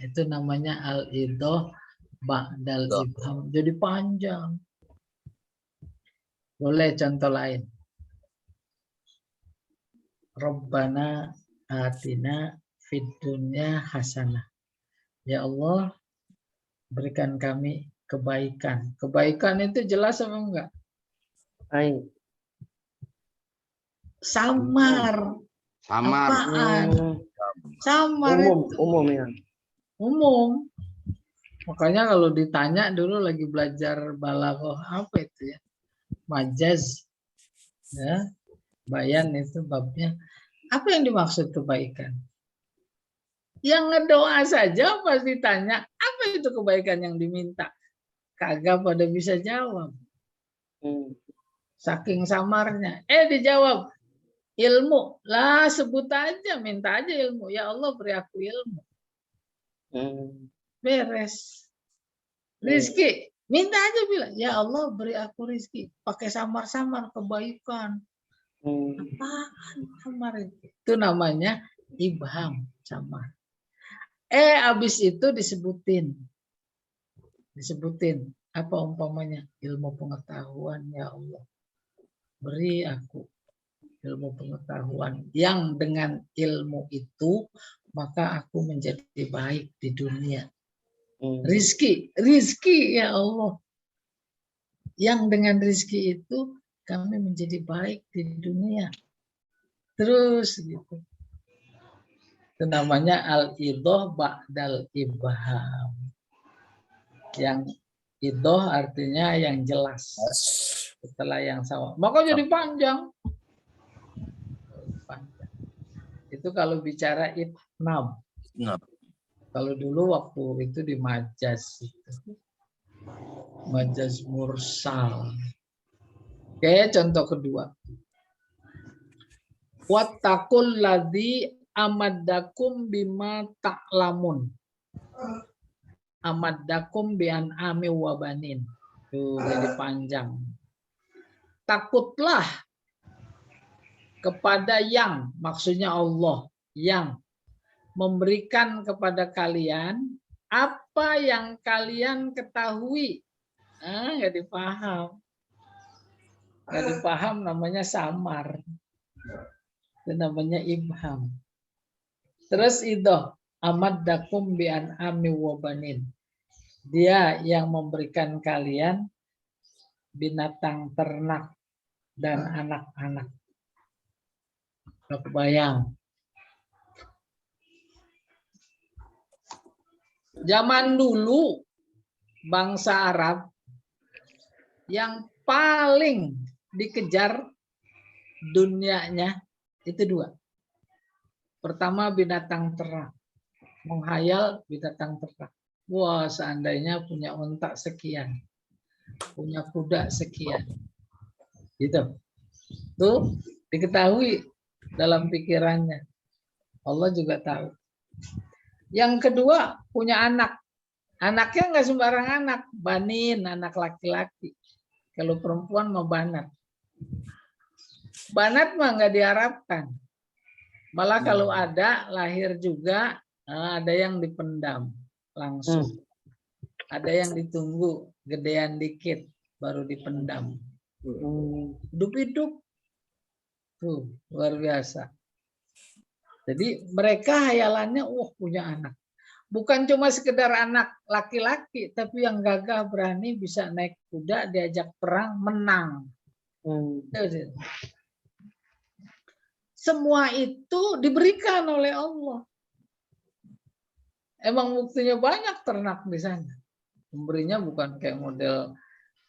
Itu namanya al-idoh ba'dal ibham. Jadi panjang. Boleh contoh lain. Rabbana atina fid dunya hasanah. Ya Allah, berikan kami kebaikan. Kebaikan itu jelas apa enggak? Baik. Samar. Samar. Apaan? Samar Umum ya. Umum. Makanya kalau ditanya dulu lagi belajar balaghah apa itu ya? Majaz. Ya. Bayan itu babnya. Apa yang dimaksud kebaikan? Yang ngedoa saja pas ditanya, apa itu kebaikan yang diminta? Kagak pada bisa jawab. Saking samarnya. Dijawab. Ilmu. Lah sebut aja, minta aja ilmu. Ya Allah beri aku ilmu. Beres. Rizki. Minta aja bilang. Ya Allah beri aku rizki. Pakai samar-samar kebaikan. Apaan samar itu? Itu namanya ibham samar. Abis itu disebutin apa umpamanya ilmu pengetahuan ya Allah beri aku ilmu pengetahuan yang dengan ilmu itu maka aku menjadi baik di dunia. Rizki ya Allah yang dengan rizki itu kami menjadi baik di dunia terus gitu. Itu namanya al-idoh ba'dal ibham. Yang idoh artinya yang jelas. Setelah yang sama. Maka jadi panjang. Itu kalau bicara itnab. Kalau dulu waktu itu di Majaz itu. Majaz mursal. Oke, contoh kedua. Wattaqul ladzi amaddakum bima ta'lamun. Amaddakum bi an'ami wa banin. Tuh, jadi panjang. Takutlah kepada yang, maksudnya Allah, yang memberikan kepada kalian apa yang kalian ketahui. Nggak dipaham. Nggak dipaham namanya samar. Itu namanya ibham. Terus itu amaddakum bi an'ami wa banin. Dia yang memberikan kalian binatang ternak dan anak-anak. Kebayang. Zaman dulu bangsa Arab yang paling dikejar dunianya itu dua. Pertama binatang ternak. Menghayal binatang ternak. Wah, seandainya punya unta sekian. Punya kuda sekian. Gitu. Tuh diketahui dalam pikirannya. Allah juga tahu. Yang kedua, punya anak. Anaknya nggak sembarang anak. Banin, anak laki-laki. Kalau perempuan mau banat. Banat mah nggak diharapkan. Malah kalau ada, lahir juga, ada yang dipendam langsung. Ada yang ditunggu, gedean dikit, baru dipendam. Hidup-hidup. Tuh, luar biasa. Jadi mereka hayalannya, punya anak. Bukan cuma sekedar anak laki-laki, tapi yang gagah berani bisa naik kuda, diajak perang, menang. Semua itu diberikan oleh Allah. Emang buktinya banyak ternak di sana. Pemberinya bukan kayak model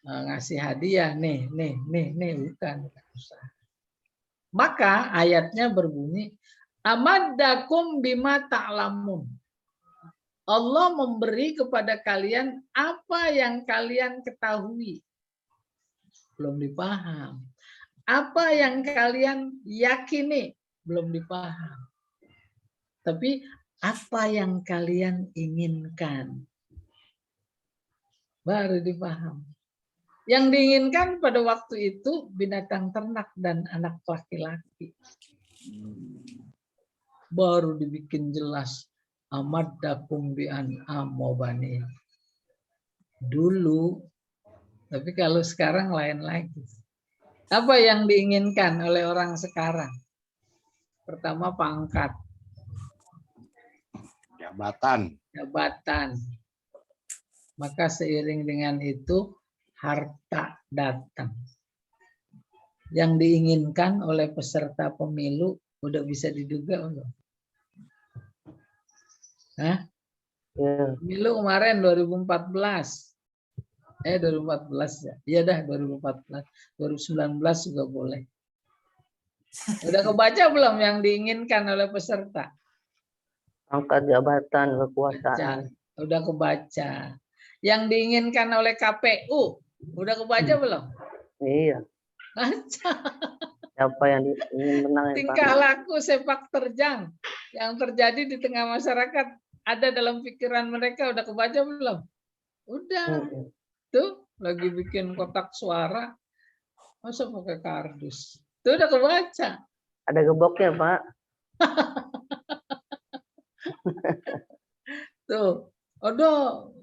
ngasih hadiah, nih, bukan. Maka ayatnya berbunyi, amaddakum bima ta'lamun. Allah memberi kepada kalian apa yang kalian ketahui. Belum dipaham. Apa yang kalian yakini. Belum dipaham. Tapi apa yang kalian inginkan. Baru dipaham. Yang diinginkan pada waktu itu binatang ternak dan anak laki-laki. Baru dibikin jelas. Amaddakum bi an'am wa banin. Dulu, tapi kalau sekarang lain lagi. Apa yang diinginkan oleh orang sekarang? Pertama pangkat. Jabatan. Maka seiring dengan itu harta datang. Yang diinginkan oleh peserta pemilu udah bisa diduga belum? Pemilu kemarin 2014. 2014 ya. Iya dah 2014. 2019 juga boleh. Udah kebaca belum yang diinginkan oleh peserta? Angkat jabatan, kekuasaan. Udah kebaca. Yang diinginkan oleh KPU, udah kebaca belum? Iya. Baca. Siapa yang ingin menang? Tingkah laku sepak terjang yang terjadi di tengah masyarakat ada dalam pikiran mereka, udah kebaca belum? Udah. Tuh lagi bikin kotak suara, masa pakai kardus? Tuh udah kebaca. Ada geboknya, Pak. Tuh, ada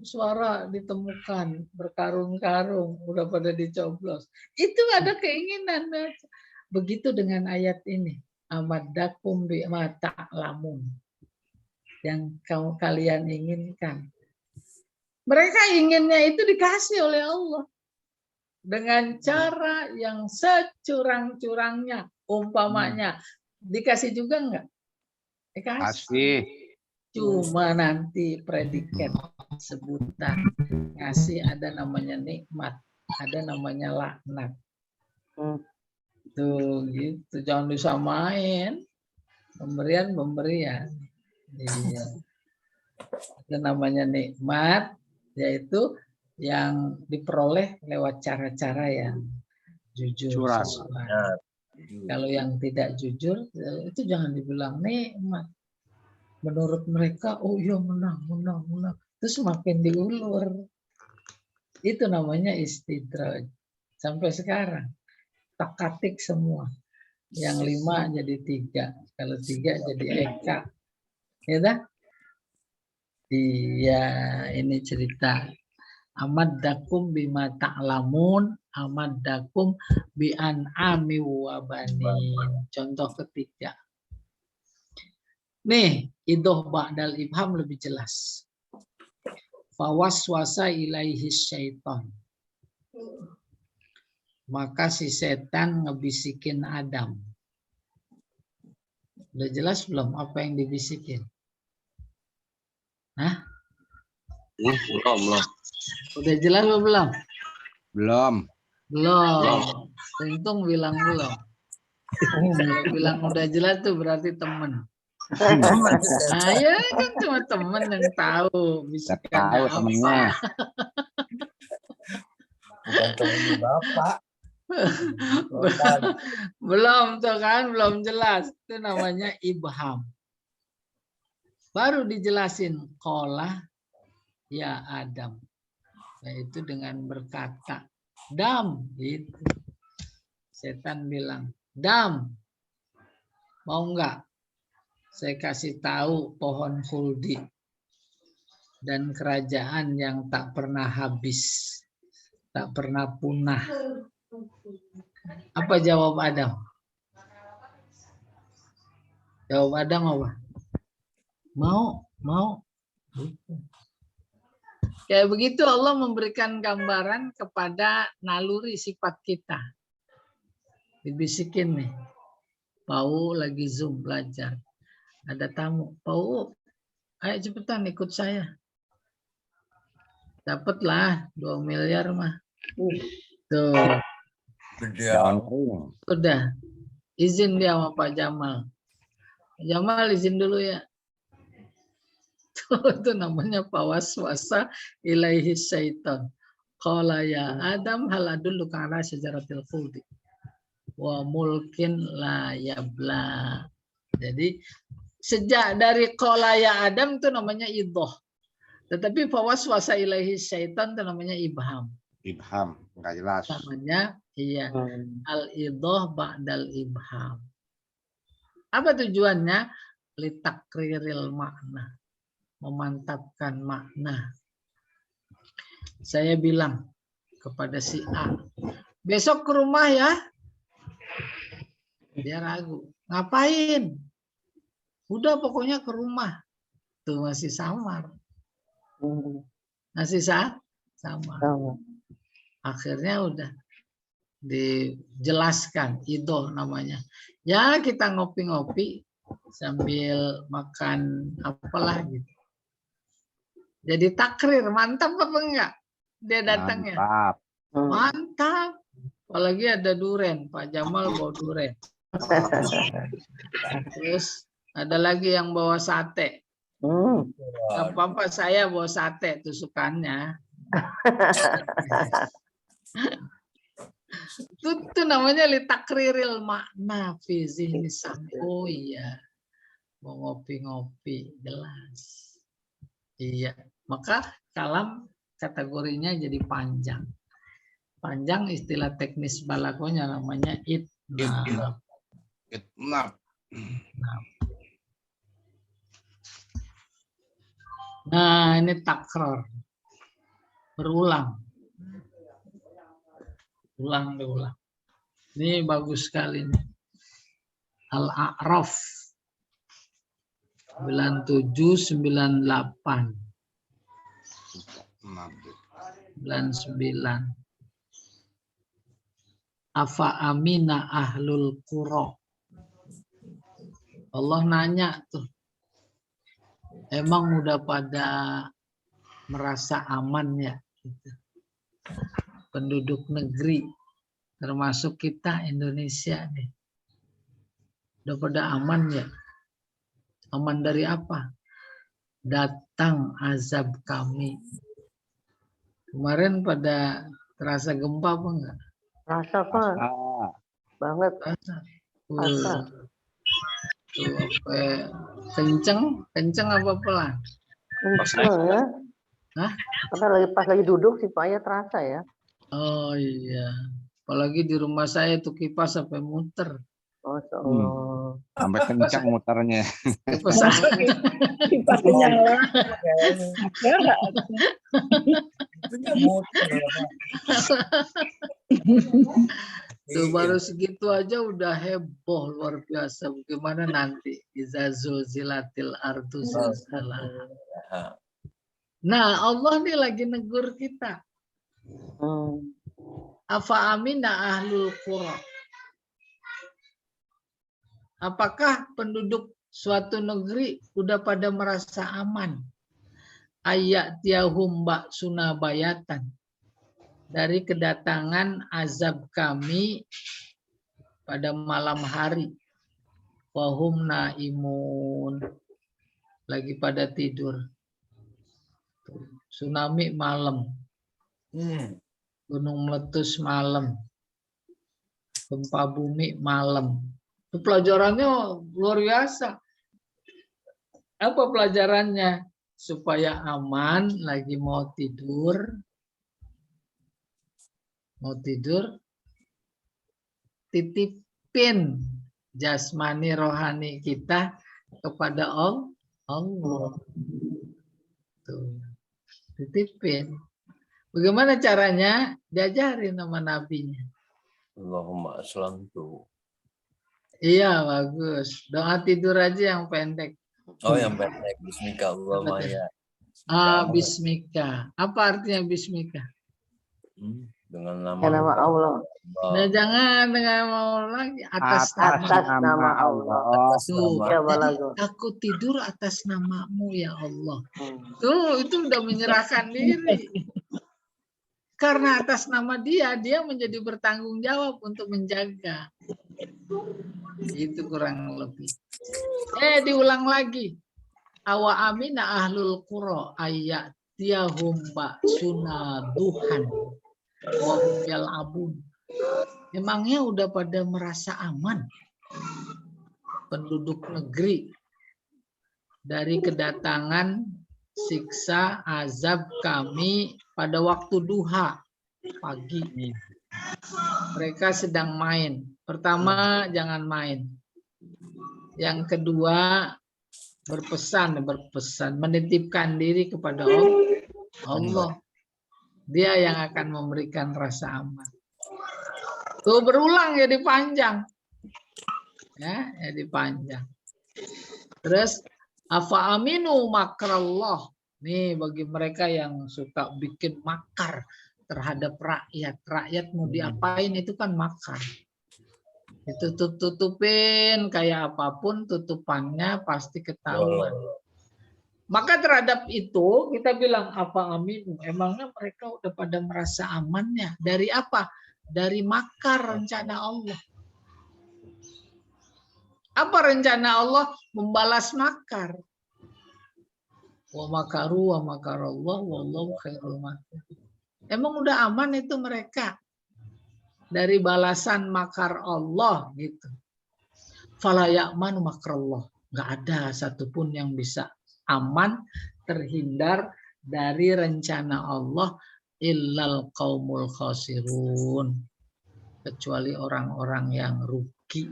suara ditemukan berkarung-karung, udah pada dicoblos. Itu ada keinginan. Begitu dengan ayat ini. Amaddakum bima ta'lamun. Yang kalian inginkan. Mereka inginnya itu dikasih oleh Allah. Dengan cara yang securang-curangnya. Umpamanya. Dikasih juga enggak? Dikasih. Cuma nanti predikat sebutan. Ngasih ada namanya nikmat. Ada namanya laknat. Tuh gitu. Jangan disamain. Pemberian. Iya. Ada namanya nikmat. Yaitu yang diperoleh lewat cara-cara yang jujur. Curang. sesuai. Ya. Kalau yang tidak jujur itu jangan dibilang nikmat. Menurut mereka, oh iya menang. Terus makin diulur. Itu namanya istidraj. Sampai sekarang tak-katik semua. Yang 5 jadi 3. Kalau 3 jadi eka. Ya dah? Iya, ini cerita. Amaddakum bima ta'lamun, amaddakum bi an'ami wa banin. Contoh ketiga. Nih, idoh ba'dal ibham lebih jelas. Fawaswasa ilaihi syaitan. Maka si setan ngebisikin Adam. Udah jelas belum apa yang dibisikin? Hah? Belum. Udah jelas apa belum? Belum. Belum. Untung bilang belum. Kalau bilang udah jelas tuh berarti temen. Nah, ya kan cuma temen yang tahu. Saya Bisikannya tahu apa. temennya. Bukan temennya Bapak. Belum tuh kan, belum jelas. Itu namanya ibham. Baru dijelasin qala ya Adam. Yaitu dengan berkata dam gitu. Setan bilang, "Dam. Mau enggak? Saya kasih tahu pohon khuldi dan kerajaan yang tak pernah habis, tak pernah punah." Apa jawab Adam? Jawab Adam apa? Mau. Kayak begitu Allah memberikan gambaran kepada naluri sifat kita. Dibisikin nih. Pau lagi Zoom belajar. Ada tamu. Pau, ayo cepetan ikut saya. Dapatlah 2 miliar mah. Tuh. Gede Jangan amat. Udah. Izin dia sama Pak Jamal. Pak Jamal izin dulu ya. Itu namanya pawaswasa ilaihi syaitan. Qala ya Adam hal adulluka ala syajaratil khuldi wa mulkin la yabla. Jadi sejak dari qala ya Adam itu namanya idhoh. Tetapi pawaswasa ilaihi syaitan itu namanya ibham. Ibham, nggak jelas. Namanya iya al-idhoh ba'dal ibham. Apa tujuannya? Litakriril makna. Memantapkan makna. Saya bilang kepada si A, besok ke rumah ya. Dia ragu. Ngapain? Udah pokoknya ke rumah. Tuh masih samar. Masih samar. Akhirnya udah dijelaskan. Itu namanya. Ya kita ngopi-ngopi sambil makan apalah gitu. Jadi takrir, mantap apa enggak? Dia datangnya. Mantap. Mantap. Apalagi ada duren, Pak Jamal bawa duren. Terus ada lagi yang bawa sate. Gak apa-apa saya bawa sate tusukannya. Itu namanya litakriril makna fi zihni sami. Oh iya. Mau ngopi-ngopi jelas. Iya, maka kalam kategorinya jadi panjang. Panjang istilah teknis balagonya namanya itnab. Nah, ini takror. Berulang. Ulang. Ini bagus sekali nih. Al-A'raf 97, 98. 99. Afa amina ahlul qura. Allah nanya tuh. Emang udah pada merasa aman ya? Penduduk negeri, termasuk kita Indonesia nih. Udah pada aman ya? Aman dari apa? Datang azab kami. Kemarin pada terasa gempa apa enggak? Rasa Pak, Ah, banget. Terasa. Rasa. Tuh, kenceng apa pelan? Kenceng ya. Hah? Karena pas lagi duduk sih Pak ya terasa ya. Oh iya, apalagi di rumah saya tuh kipas sampai muter. Masya Allah. sampai kencang muternya. Kipas Masa angin. kipasnya nyala. Ya nggak? Itunya muter. Tuh Iya. baru segitu aja udah heboh luar biasa. Bagaimana nanti iza zulzilatil ardu zilzalaha. Nah, Allah nih lagi negur kita. Afa amina ahlul qura. Apakah penduduk suatu negeri udah pada merasa aman? Ayat tiahum ba'suna bayatan. Dari kedatangan azab kami pada malam hari. Wahum naimun. Lagi pada tidur. Tsunami malam. Gunung meletus malam. Gempa bumi malam. Itu pelajarannya luar biasa. Apa pelajarannya? Supaya aman, lagi mau tidur. Mau tidur, titipin jasmani rohani kita kepada Allah. Tuh. Titipin. Bagaimana caranya? Diajarin sama nabinya. Allahumma aslamtu. Iya, bagus. Doa tidur aja yang pendek. Oh, yang pendek. Bismika Allahumma ya. Bismika. Apa artinya bismika? Dengan nama, Ya, nama Allah. Nah, jangan dengan mau lagi atas nama Allah. Atas Tuh, nama. Ya, jadi balago. aku tidur atas namamu ya Allah. Tuh, itu udah menyerahkan diri. Karena atas nama dia menjadi bertanggung jawab untuk menjaga. Itu kurang lebih. Diulang lagi. Awa amina ahlul qura ayat tiahum ba'suna duhan wa hum yal'abun. Emangnya udah pada merasa aman penduduk negeri dari kedatangan siksa azab kami pada waktu duha pagi. Mereka sedang main. Pertama, jangan main. Yang kedua, berpesan, menitipkan diri kepada Allah. Dia yang akan memberikan rasa aman. Tuh berulang jadi panjang. Ya, jadi panjang. Terus afa aminu makrallah. Nih bagi mereka yang suka bikin makar terhadap rakyat. Rakyat mau diapain itu kan makar. Itu tutupin kayak apapun tutupannya pasti ketahuan. Maka terhadap itu kita bilang apa aminu. Emangnya mereka udah pada merasa amannya. Dari apa? Dari makar rencana Allah. Apa rencana Allah? Membalas makar. Wa makaru wa makarallah wallahu khairul makirin. Emang udah aman itu mereka dari balasan makar Allah gitu. Fala ya'manu makrallah. Enggak ada satupun yang bisa aman terhindar dari rencana Allah illal qaumul khasirun. Kecuali orang-orang yang rugi.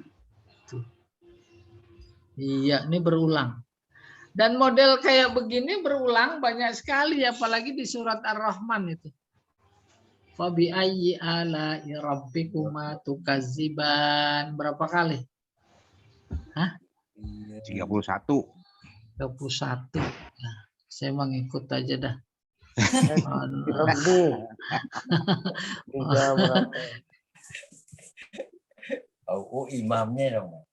Iya, ini berulang. Dan model kayak begini berulang banyak sekali, apalagi di surat Ar-Rahman itu. Fabi ayyi ala'i rabbikuma tukadziban. Berapa kali? Hah? 31. 31. Nah, saya mengikut aja dah. Lebih. Tiga berapa? Oh, imamnya dong.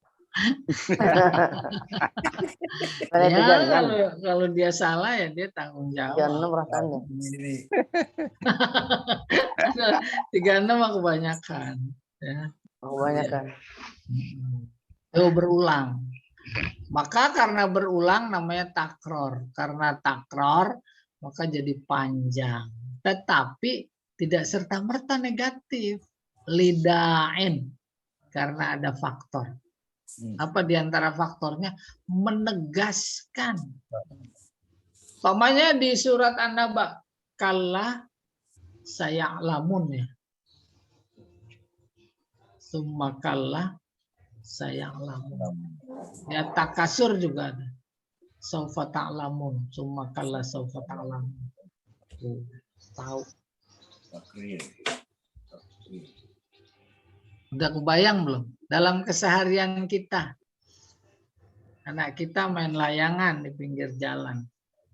Ya, kalau dia salah ya dia tanggung jawab. 36 rasanya. 36 mah kebanyakan. Ya. Kebanyakan. Itu berulang. Maka karena berulang namanya takror. Karena takror maka jadi panjang. Tetapi tidak serta-merta negatif. Lidain. Karena ada faktor. Apa diantara faktornya? Menegaskan. Umpamanya di surat An-Naba. Kalla saya'lamun ya. Summa kalla saya'lamun. Ya takasur juga ada. Saufa ta'lamun. Summa kalla saufa ta'lamun. Tahu. Udah kebayang belum? Dalam keseharian kita. Anak kita main layangan di pinggir jalan.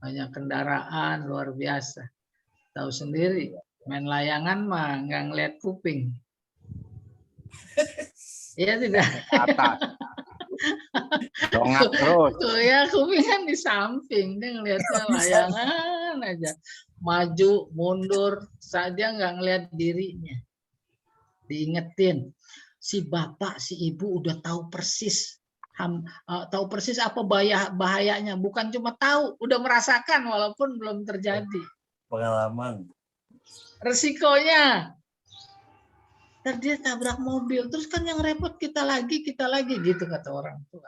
Banyak kendaraan luar biasa. Tahu sendiri, main layangan mah nggak ngeliat kuping. Iya tidak? Atas. Dongak terus. Tuh ya, kuping kan di samping. Dia ngeliatnya layangan aja. Maju, mundur, saja nggak ngeliat dirinya. Diingetin. Si bapak, si ibu udah tahu persis. Tahu persis apa bahayanya. Bukan cuma tahu, udah merasakan walaupun belum terjadi. Pengalaman. Resikonya. Ntar dia tabrak mobil. Terus kan yang repot kita lagi gitu kata orang tua.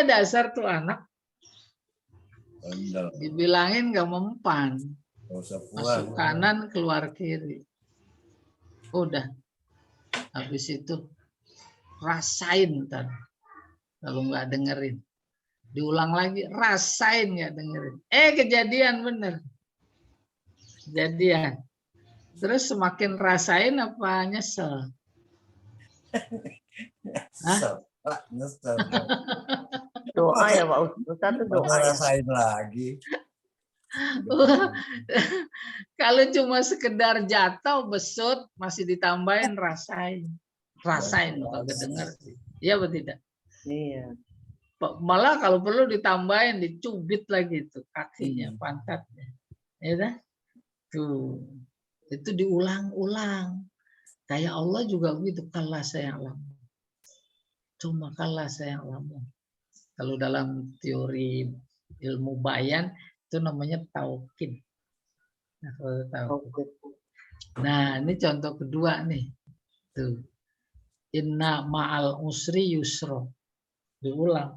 Dasar tuh anak. Dibilangin gak mempan. Masuk kanan, keluar kiri. Udah. Habis itu rasain ntar. Kalau nggak dengerin. Diulang lagi, rasain nggak dengerin. Kejadian bener. Kejadian. Terus semakin rasain apa nyesel? Nyesel. Doa ya Pak Ustadz, itu doa ya. Rasain lagi. Kalau cuma sekedar jatuh, besut, masih ditambahin rasain. Rasain, kagak denger. Iya atau tidak? Iya. Malah kalau perlu ditambahin, dicubit lagi tuh kakinya, pantatnya. Ya dah? Tuh. Itu diulang-ulang. Kayak Allah juga begitu. Kalla saya'lamun. Cuma kalla saya'lamun. Kalau dalam teori ilmu bayan, itu namanya taukid. Nah, ini contoh kedua nih. Tuh. Inna ma'al usri yusro. Diulang.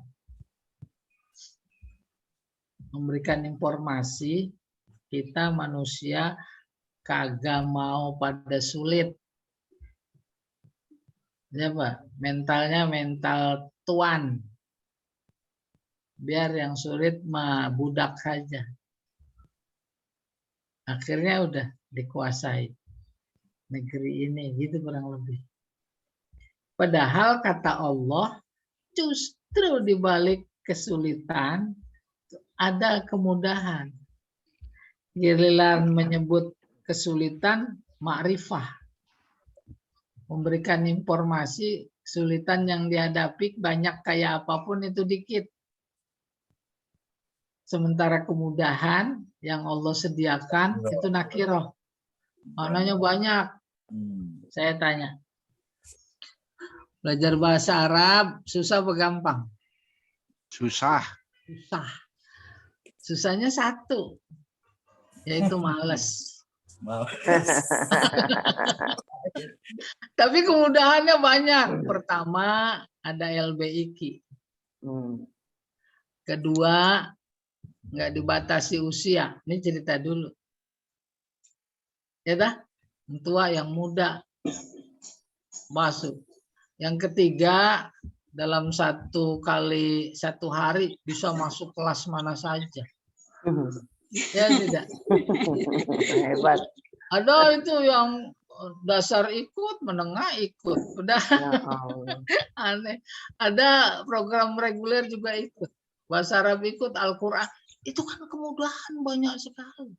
Memberikan informasi, kita manusia kagak mau pada sulit. Ya Pak, mentalnya mental tuan. Biar yang sulit mah budak saja. Akhirnya udah dikuasai negeri ini, gitu kurang lebih. Padahal kata Allah, justru di balik kesulitan ada kemudahan. Giliran menyebut kesulitan, ma'rifah. Memberikan informasi, kesulitan yang dihadapi banyak kayak apapun itu dikit. Sementara kemudahan yang Allah sediakan itu nakiroh. Maknanya banyak. Saya tanya. Belajar bahasa Arab susah apa gampang? Susah. Susah. Susahnya satu. Yaitu males. Tapi kemudahannya banyak. Pertama ada LBIQ. Kedua nggak dibatasi usia. Ini cerita dulu. Ya dah, yang tua yang muda masuk. Yang ketiga dalam satu hari bisa masuk kelas mana saja. Ya tidak. Hebat. Ada itu yang dasar ikut, menengah ikut. Udah aneh. Ada program reguler juga ikut. Bahasa Arab ikut, Al-Quran. Itu kan kemudahan banyak sekali.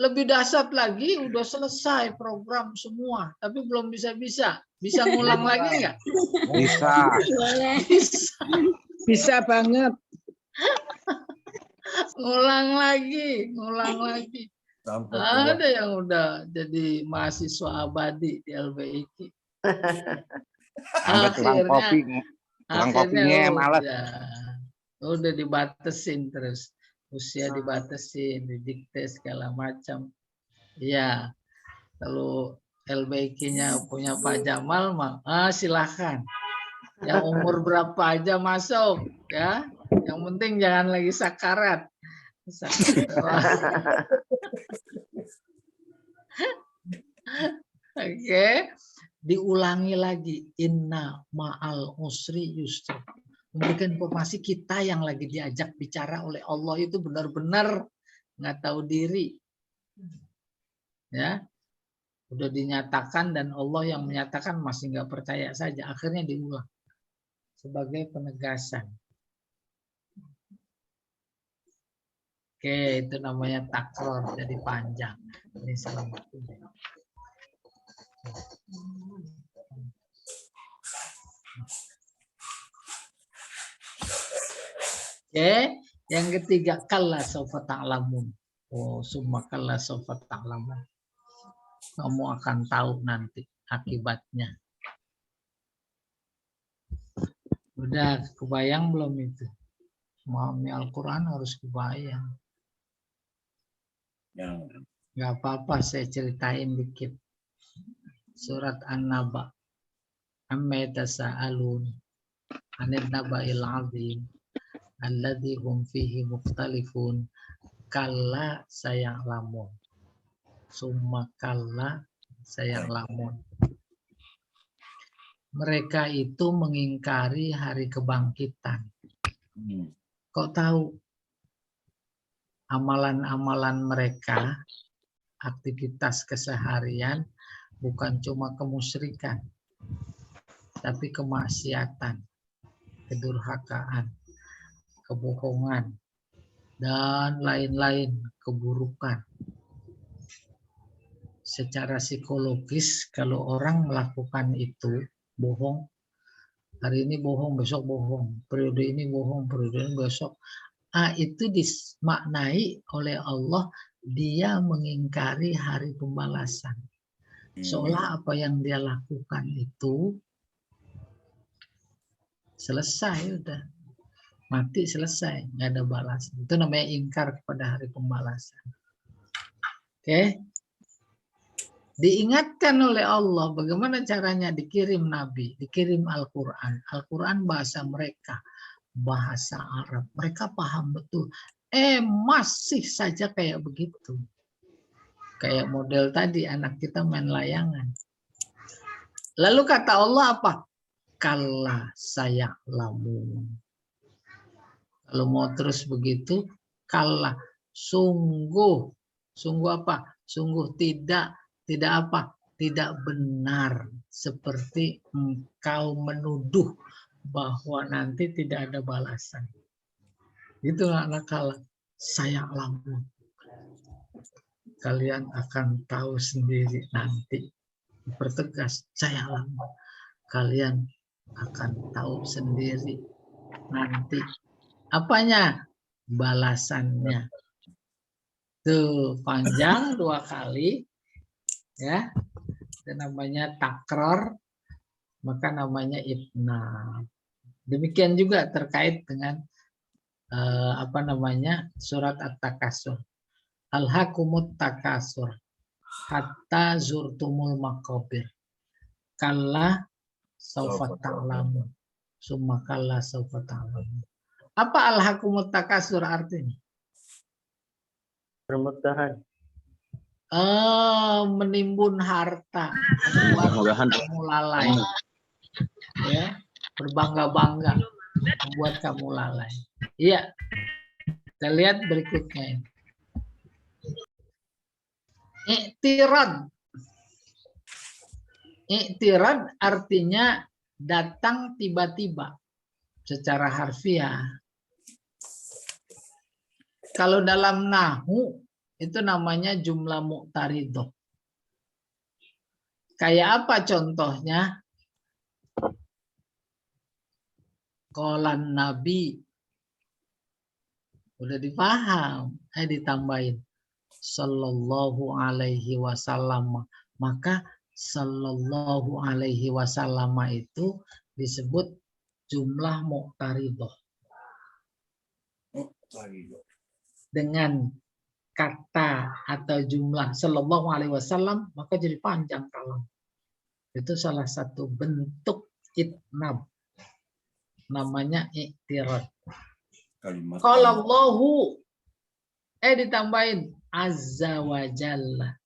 Lebih dahsyat lagi, udah selesai program semua. Tapi belum bisa-bisa. Bisa ngulang lagi nggak? Bisa. Bisa banget. Ngulang lagi. Sampai Ada yang udah jadi mahasiswa abadi di LBIQ. Sampai tukang kopinya males. Udah dibatesin terus. usia dibatasi, didikte segala macam. Iya, kalau LBK-nya punya Pak Jamal, silahkan. Yang umur berapa aja masuk, ya. Yang penting jangan lagi sakarat. Oke, diulangi lagi. Inna ma'al usri yusra. Memberikan informasi kita yang lagi diajak bicara oleh Allah itu benar-benar nggak tahu diri. Ya, udah dinyatakan dan Allah yang menyatakan masih nggak percaya saja. Akhirnya diulang sebagai penegasan. Oke, itu namanya takror, jadi panjang. Ini salah satunya. Oke, yang ketiga kalla sawfa ta'lamun. Oh, summa kalla sawfa ta'lamun. Kamu akan tahu nanti akibatnya. Udah kebayang belum itu? Memahami Al-Quran harus kebayang. Nggak apa-apa, saya ceritain dikit. Surat An-Naba. Amma yatasa'alun 'anil naba'il 'azim alladzi hum fihi mukhtalifun. Kalla saya'lamun. Summa kalla saya'lamun. Mereka itu mengingkari hari kebangkitan. Kok tahu? Amalan-amalan mereka, aktivitas keseharian, bukan cuma kemusyrikan, tapi kemaksiatan, kedurhakaan, kebohongan, dan lain-lain keburukan. Secara psikologis, kalau orang melakukan itu, bohong, hari ini bohong, besok bohong, periode ini bohong, periode ini besok, itu dimaknai oleh Allah, dia mengingkari hari pembalasan. Seolah apa yang dia lakukan itu selesai, udah mati selesai, nggak ada balasan. Itu namanya ingkar kepada hari pembalasan. Oke, diingatkan oleh Allah bagaimana caranya dikirim Nabi, dikirim Al-Quran. Al-Quran bahasa mereka, bahasa Arab. Mereka paham betul. Masih saja kayak begitu. Kayak model tadi, anak kita main layangan. Lalu kata Allah apa? Kalla saya'lamun. Kalau mau terus begitu, kalla, sungguh. Sungguh apa? Sungguh tidak apa? Tidak benar. Seperti engkau menuduh bahwa nanti tidak ada balasan. Itu anak kalla. Saya'lamun. Kalian akan tahu sendiri nanti. Dipertegas, saya'lamun. Kalian akan tahu sendiri nanti. Apanya? Balasannya. Tuh, panjang 2 kali. Ya. Itu namanya takror. Maka namanya itnab. Demikian juga terkait dengan surat At-Takasur. Alhaqumut takasur hatta zurtumul maqabir. Kalla saufa ta'lamun. Summa kalla saufa ta'lamun. Apa alhaqumut takasur artinya? Permudahan. Menimbun harta, membuat kamu lalai. Ya, berbangga-bangga, membuat kamu lalai. Iya. Kita lihat berikutnya ini. I'tirad. I'tirad artinya datang tiba-tiba secara harfiah. Kalau dalam nahwu itu namanya jumlah mu'taridah. Kayak apa contohnya? Qalan Nabi. Udah dipaham, ditambahin sallallahu alaihi wasallam. Maka sallallahu alaihi wasallam itu disebut jumlah mu'taridah. dengan kata atau jumlah sallallahu alaihi wasallam, maka jadi panjang kalam. Itu salah satu bentuk itnab. Namanya i'tirad. Kalimat. Qala Allahu ditambahin azza wa jalla.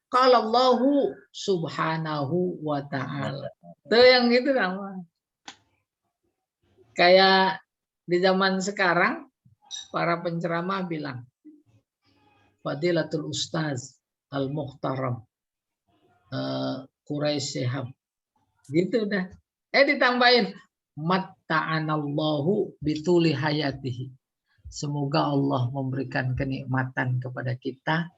Qala Allahu subhanahu wa ta'ala. Tuh yang gitu nama. Kayak di zaman sekarang para penceramah bilang Fadilatul Ustaz Al-Muhtaram Quraisy Shihab. Gitu dah. Ditambahin matta'anallahu bituli hayatihi. Semoga Allah memberikan kenikmatan kepada kita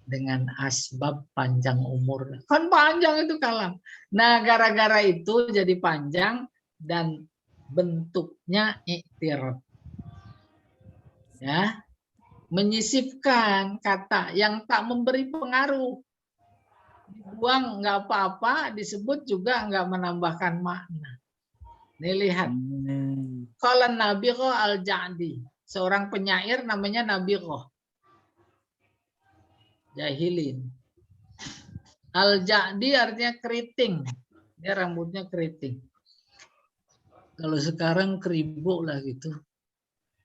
dengan asbab panjang umur. Kan panjang itu kalam. Nah, gara-gara itu jadi panjang dan bentuknya i'tirad. Ya. Menyisipkan kata yang tak memberi pengaruh. Dibuang nggak apa-apa, disebut juga nggak menambahkan makna. Nih lihat. Kalau Nabiqah al-Ja'di, seorang penyair namanya Nabiqah. Jahilin. Al-Ja'di artinya keriting. Dia rambutnya keriting. Kalau sekarang keribuk lah gitu.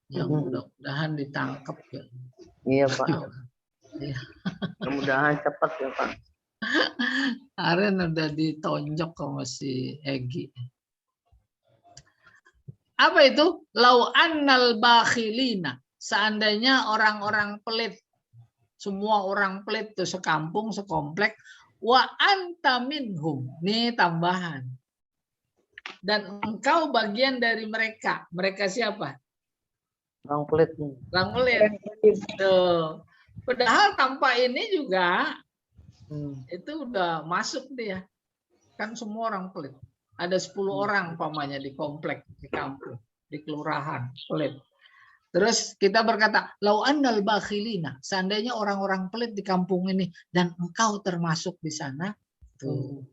Yang mudah-mudahan ditangkap ya. Iya Pak. Iya. Mudah-mudahan cepat ya Pak. Aren udah ditonjok sama si Egi. Apa itu? Lau annal bakhilina. Seandainya orang-orang pelit, semua orang pelit itu sekampung, sekomplek, wa anta minhum. Nih tambahan. Dan engkau bagian dari mereka. Mereka siapa? Orang pelit. Orang pelit. Tuh. Padahal tanpa ini juga itu udah masuk dia. Kan semua orang pelit. Ada 10 orang pamannya di komplek, di kampung, di kelurahan, pelit. Terus kita berkata, lau annal bakhilina, seandainya orang-orang pelit di kampung ini dan engkau termasuk di sana, tuh.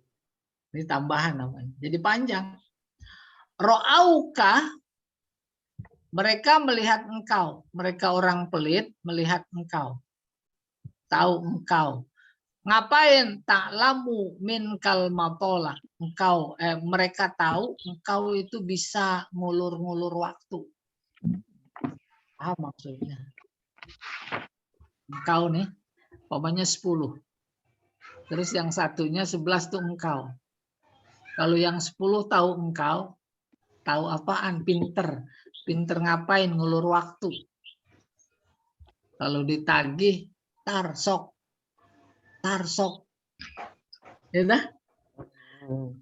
Ini tambahan namanya. Jadi panjang. Ro'auka, mereka melihat engkau, mereka orang pelit melihat engkau, tahu engkau. Ngapain? Ta'lamu min kalmatola. Engkau, mereka tahu engkau itu bisa ngulur-ngulur waktu. Paham maksudnya? Engkau nih, pokoknya 10. Terus yang satunya 11 tuh engkau. Kalau yang 10 tahu engkau, tahu apaan? Pinter. Pinter ngapain? Ngulur waktu. Kalau ditagih, tarsok. Ya dah?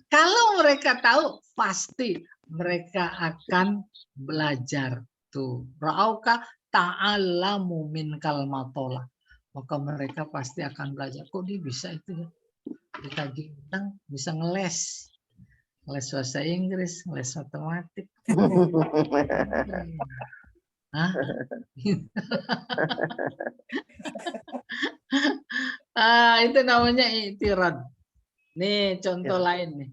Kalau mereka tahu, pasti mereka akan belajar. Tuh, ra'auka ta'alamu min kalmatola. Maka mereka pasti akan belajar. Kok dia bisa itu ya? Ditagih utang, bisa ngeles. Ngeles bahasa Inggris, ngeles matematik. Hah? Itu namanya i'tirad. Nih contoh lain nih.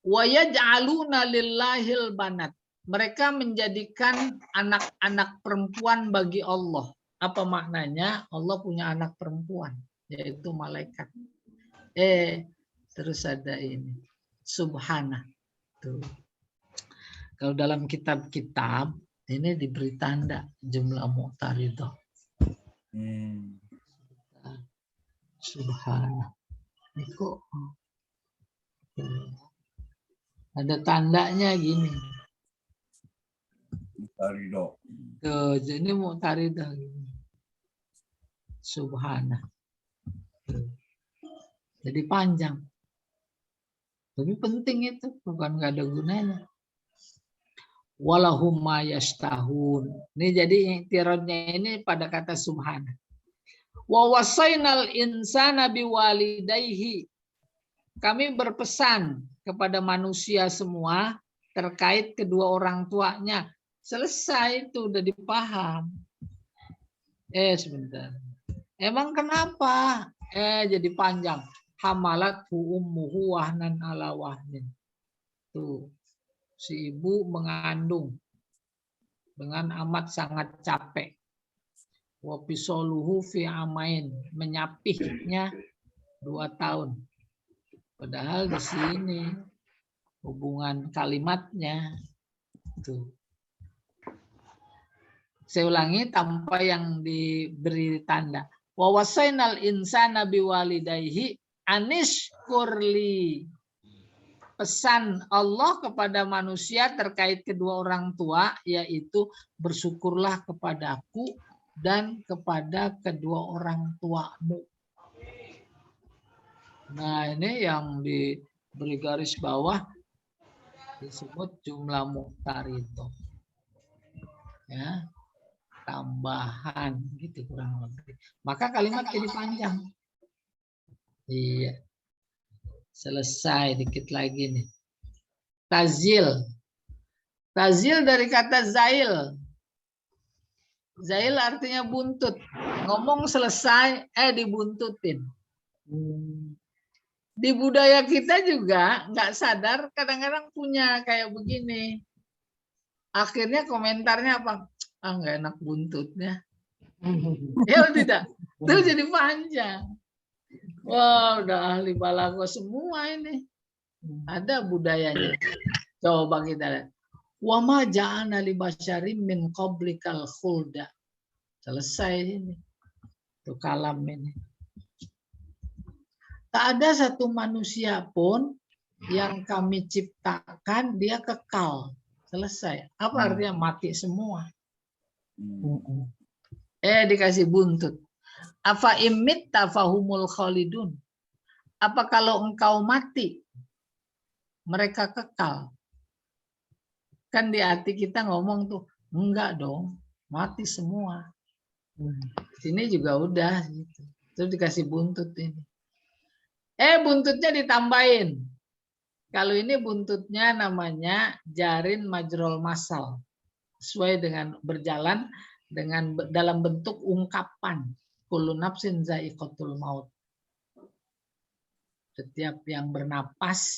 Wa yaj'aluna lillahil banat. Mereka menjadikan anak-anak perempuan bagi Allah. Apa maknanya? Allah punya anak perempuan, yaitu malaikat. Terus ada ini. Subhana. Tuh. Kalau dalam kitab-kitab ini diberi tanda jumlah mu'taridah. Subhana. Ini kok ada tandanya gini. Mu'taridah. Tuh, ini mu'taridah gini. Subhana. Tuh. Jadi panjang. Tapi penting itu, bukan nggak ada gunanya. Walahum ma yashtahun. Ini jadi i'tiradnya ini pada kata subhana. Wa wasainal insana biwalidayhi. Kami berpesan kepada manusia semua terkait kedua orang tuanya. Selesai itu udah dipaham. Sebentar. Emang kenapa? Jadi panjang. Hamalathu ummuhu wahnan ala wahnin. Tuh. Si ibu mengandung dengan amat sangat capek. Wa fisoluhu fi amain, menyapihnya 2 tahun. Padahal di sini hubungan kalimatnya tuh. Saya ulangi tanpa yang diberi tanda. Wa wasainal insana biwalidayhi anishkurli. Pesan Allah kepada manusia terkait kedua orang tua, yaitu bersyukurlah kepadaku dan kepada kedua orang tuamu. Nah, ini yang diberi garis bawah disebut jumlah muqtaridhah. Ya, tambahan gitu kurang lebih. Maka kalimat jadi panjang. Iya. Selesai, dikit lagi nih. Tazil. Tazil dari kata zail. Zail artinya buntut. Ngomong selesai, dibuntutin. Di budaya kita juga nggak sadar kadang-kadang punya kayak begini. Akhirnya komentarnya apa? Ah, nggak enak buntutnya. Ya tidak. Itu jadi panjang. Wah, udah ahli balaghah semua ini. Ada budayanya. Coba kita lihat. Wa ma ja'alna li basyarin min qablikal khulda. Selesai ini. Itu kalam ini. Tak ada satu manusia pun yang kami ciptakan dia kekal. Selesai. Apa artinya mati semua? Dikasih buntut. Afa imit tafahumul khalidun. Apa kalau engkau mati mereka kekal? Kan di hati kita ngomong tuh, enggak dong, mati semua. Sini juga udah gitu. Terus dikasih buntut ini. Buntutnya ditambahin. Kalau ini buntutnya namanya jarin majrol masal. Sesuai dengan berjalan dengan dalam bentuk ungkapan. Kullu nafsin za'iqatul maut. Setiap yang bernapas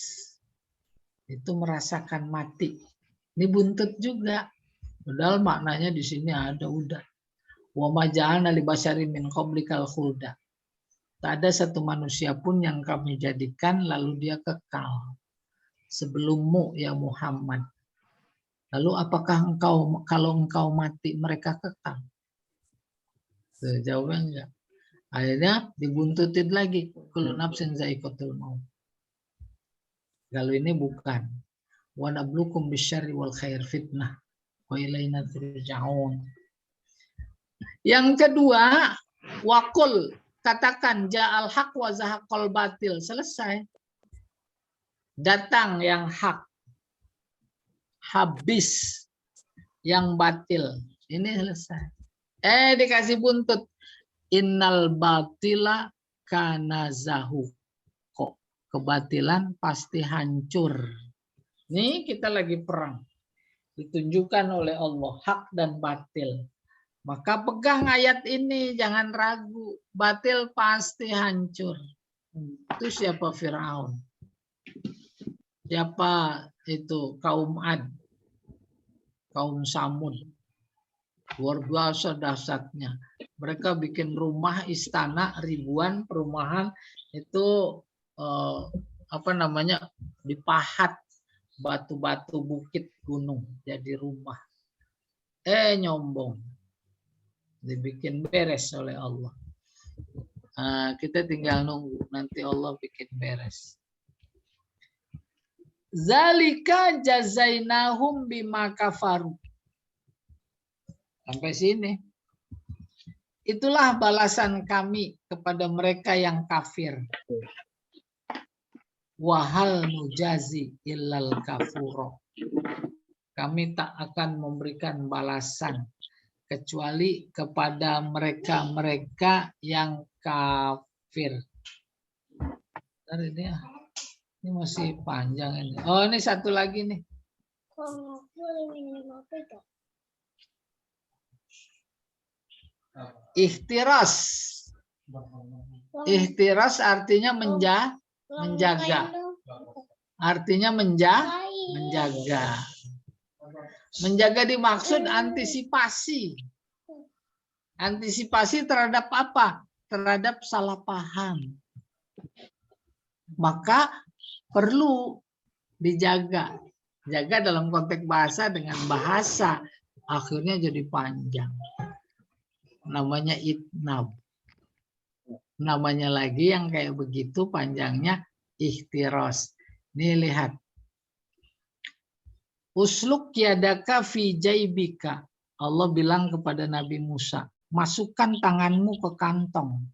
itu merasakan mati. Ini buntut juga. Padahal maknanya di sini ada udah. Wa ma ja'alna li basyarin min qablikal khulda. Tak ada satu manusia pun yang kami jadikan lalu dia kekal sebelummu ya Muhammad. Lalu apakah engkau kalau engkau mati mereka kekal? Jawabannya enggak. Akhirnya dibuntutin lagi. Kullu nafsin za'iqatul maut. Kalau ini bukan. Wa nablukum bisyarri wal khair fitnah. Wa ilaina turja'un. Yang kedua, waqul, katakan ja'al haq wa zahaqal batil. Selesai. Datang yang hak. Habis yang batil. Ini selesai. Dikasih buntut. Innal batila kana zahuq. Kebatilan pasti hancur. Nih kita lagi perang. Ditunjukkan oleh Allah hak dan batil. Maka pegang ayat ini, jangan ragu. Batil pasti hancur. Itu siapa Firaun? Siapa itu kaum Ad? Kaum Samud. Luar biasa dahsyatnya. Mereka bikin rumah istana ribuan perumahan itu dipahat batu-batu bukit gunung jadi rumah. Nyombong. Dibikin beres oleh Allah. Kita tinggal nunggu nanti Allah bikin beres. Zalika jazainahum bima kafaru. Sampai sini. Itulah balasan kami kepada mereka yang kafir. Wahal nujazi illal kafuro. Kami tak akan memberikan balasan kecuali kepada mereka-mereka yang kafir. Ini masih panjang ini. Oh, ini satu lagi nih. Ikhtiras. Ikhtiras artinya menjaga. Artinya menjaga. Menjaga dimaksud antisipasi. Antisipasi terhadap apa? Terhadap salah paham. Maka perlu dijaga. Jaga dalam konteks bahasa dengan bahasa. Akhirnya jadi panjang. Namanya itnab. Namanya lagi yang kayak begitu panjangnya ikhtiros. Nih lihat. Usluk yadaka fi jaibika. Allah bilang kepada Nabi Musa. Masukkan tanganmu ke kantong.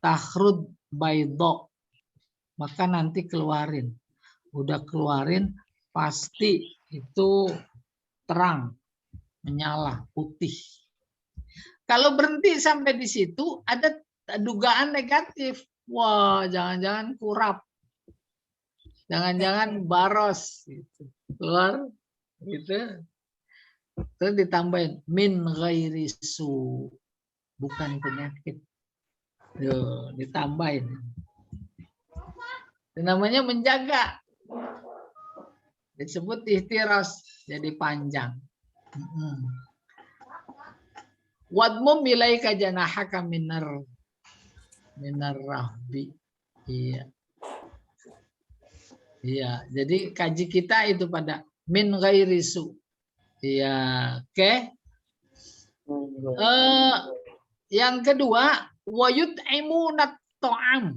Takhrud baydok. Maka nanti keluarin. Udah keluarin pasti itu terang. Menyala, putih. Kalau berhenti sampai di situ ada dugaan negatif. Wah, jangan-jangan kurap. Jangan-jangan baros. Gitu. Keluar. Gitu. Terus ditambahin min ghairi su, bukan penyakit. Yo, ditambahin. Itu namanya menjaga. Disebut ihtiras, jadi panjang. Wadmum ilaika janahaka minar rahbi. Iya. Iya, jadi kaji kita itu pada min ghairi su. Ya, oke. Yang kedua, wayut imunat to'am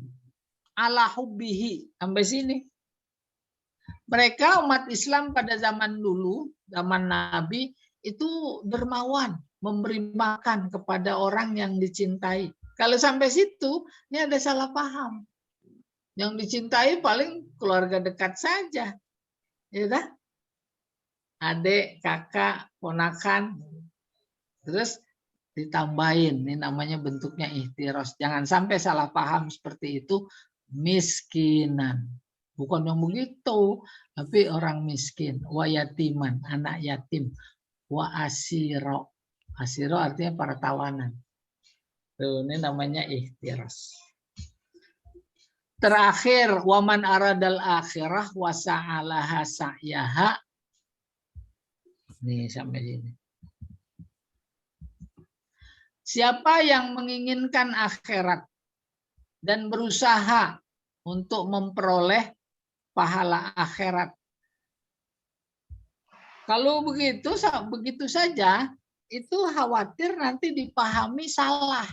ala hubbihi. Sampai sini. Mereka umat Islam pada zaman dulu, zaman Nabi, itu dermawan, memberi makan kepada orang yang dicintai. Kalau sampai situ, ini ada salah paham. Yang dicintai paling keluarga dekat saja. Ya kan? Adik, kakak, ponakan, terus ditambahin, ini namanya bentuknya ihtiros. Jangan sampai salah paham seperti itu, miskinan. Bukan yang begitu, tapi orang miskin, wa yatiman, anak yatim, wa asiro. Asiro artinya para tawanan. Tuh, ini namanya ihtiros. Terakhir, waman aradal akhirah wa sa'alaha sa'yaha. Nih sampai sini. Siapa yang menginginkan akhirat dan berusaha untuk memperoleh pahala akhirat. Kalau begitu saja, itu khawatir nanti dipahami salah.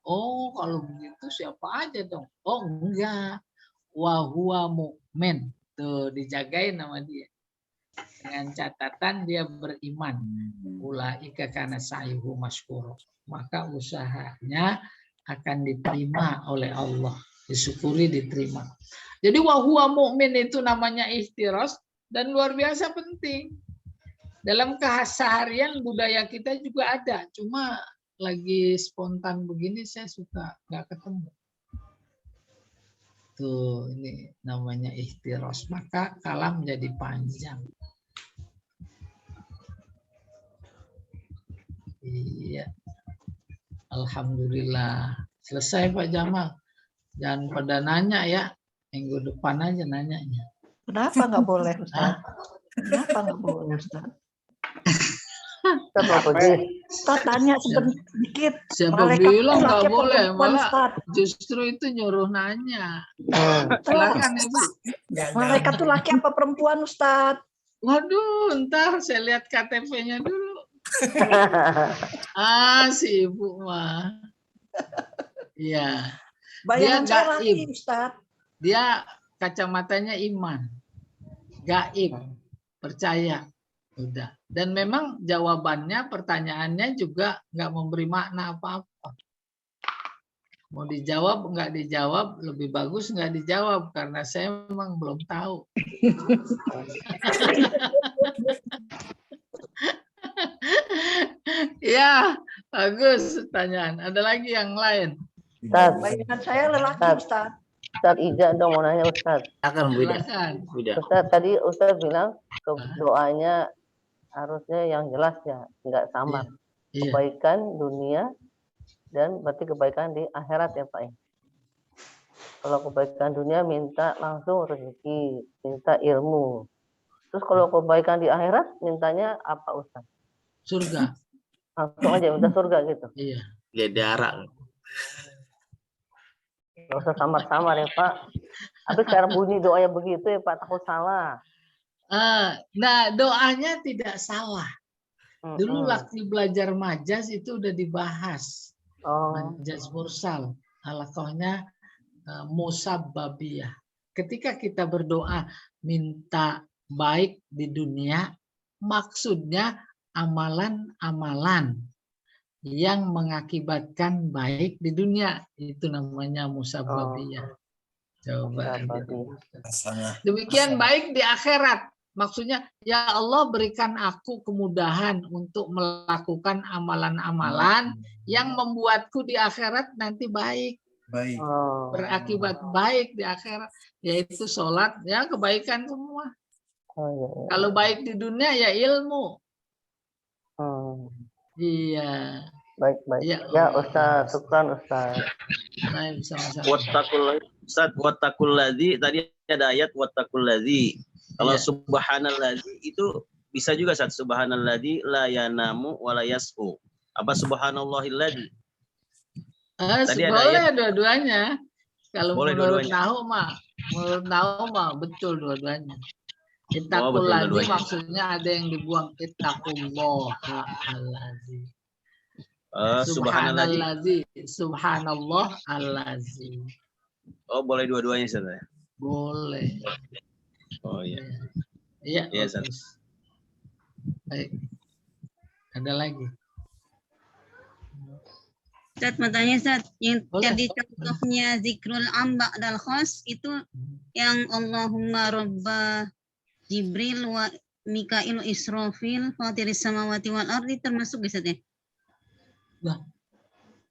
Oh, kalau begitu siapa aja dong? Oh, enggak. Wa huwa mu'min. Tuh, dijagain nama dia. Dengan catatan dia beriman. Ulaika kana sa'yuhu masykur. Maka usahanya akan diterima oleh Allah. Disyukuri, diterima. Jadi wa huwa mu'min itu namanya ihtiras dan luar biasa penting. Dalam keseharian budaya kita juga ada. Cuma lagi spontan begini saya suka nggak ketemu. Tuh, ini namanya ihtiras. Maka kalam jadi panjang. Iya. Alhamdulillah. Selesai Pak Jamal. Jangan pada nanya ya. Minggu depan aja nanyanya. Kenapa nggak boleh, Ustaz? Kenapa nggak boleh, Ustaz? Ustaz tanya sedikit. Siapa bilang nggak boleh? Malah justru itu nyuruh nanya. Silakan Ibu. Malaikat itu laki apa perempuan, Ustaz? Waduh, ntar saya lihat KTP-nya dulu. Si Ibu mah. Iya. Bayangan Dia saya gaib. laki, Ustaz. Dia kacamatanya iman. Gaib. Percaya. Udah. Dan memang jawabannya, pertanyaannya juga nggak memberi makna apa-apa. Mau dijawab, nggak dijawab, lebih bagus nggak dijawab. Karena saya memang belum tahu. Ya, bagus pertanyaan. Ada lagi yang lain? Bayangan saya lelaki, Ustaz. Ustaz Ija dong mau nanya Ustaz. Akan Buddha. Silakan. Ustaz tadi Ustaz bilang doanya harusnya yang jelas ya, nggak samar. Iya. Kebaikan dunia dan berarti kebaikan di akhirat ya Pak ya. Kalau kebaikan dunia minta langsung rezeki, minta ilmu. Terus kalau kebaikan di akhirat, mintanya apa Ustaz? Surga. Langsung aja minta surga gitu. Iya. Jadi arah. Nggak usah samar-samar ya Pak. Tapi sekarang bunyi doanya begitu ya Pak, takut salah. Nah, doanya tidak salah. Dulu Mm-mm. waktu belajar majas itu udah dibahas. Oh, Majas mursal. Alaqahnya musabbabiyah. Ketika kita berdoa minta baik di dunia, maksudnya amalan-amalan yang mengakibatkan baik di dunia. Itu namanya musabbabiyah. Coba. Musabbabiyah. Demikian baik di akhirat. Maksudnya, ya Allah berikan aku kemudahan untuk melakukan amalan-amalan yang membuatku di akhirat nanti baik. Baik. Oh. Berakibat baik di akhirat. Yaitu sholat, ya kebaikan semua. Oh, iya, iya. Kalau baik di dunia ya ilmu. Iya. Baik, baik. Ya, Ya Ustaz, syukran Ustaz. Baik, sama-sama. Wattaqul ladzi, tadi ada ayat wattaqul ladzi. Kalau Iya. subhanalladzi itu bisa juga Ustaz, subhanalladzi la yanamu wa la yas'u. Apa subhanallahilladzi? Tadi ada Boleh dua-duanya. Kalau Boleh menurut dua-duanya. Nahu mah betul dua-duanya. betul Ittaqul ladzi dua-duanya. maksudnya ada yang dibuang ittaqullaha allazi. Subhanalladzi. Subhanallah allazi. Oh, boleh dua-duanya Ustaz. Boleh. Oh iya. Iya. Iya, Ustaz. bagus. Baik. Ada lagi? Ustaz, mau tanya Ustaz, yang Boleh. tadi contohnya zikrul amba dal khos itu yang Allahumma robba Jibril wa Mikail wa Israfil fatiris samawati wal ardi termasuk Ustaz ya?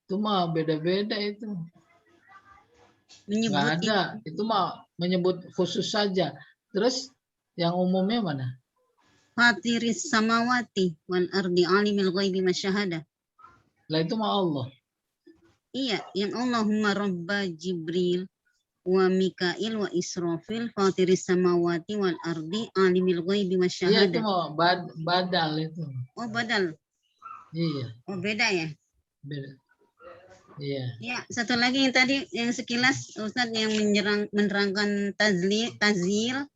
Itu mah beda-beda itu. Nggak Menyebut ada. Itu mah menyebut khusus saja. Terus yang umumnya mana? fatiris samawati wal ardi alimil ghaibi masyahada. Lah itu mah Allah. Iya, yang Allahumma robba Jibril wa Mikail wa Israfil fatiris samawati wal ardi alimil ghaibi Iya itu masyahada. mah badal itu. Oh, badal. Iya, Oh, beda ya? beda. Iya. Ya, satu lagi yang tadi yang sekilas Ustaz yang menerangkan tazil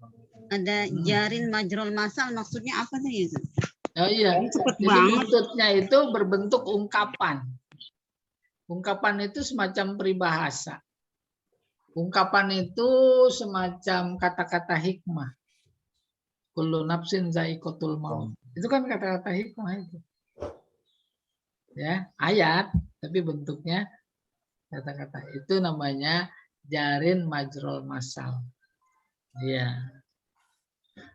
ada jarin majrul masal, maksudnya apa sih Ustaz? Oh iya. Cepet Jadi banget. buntutnya itu berbentuk ungkapan. Ungkapan itu semacam peribahasa. Ungkapan itu semacam kata-kata hikmah. Kullu nafsin za'iqatul maut. Itu kan kata-kata hikmah itu. Ya, ayat tapi bentuknya kata-kata. Itu namanya jarin majrul masal. Iya.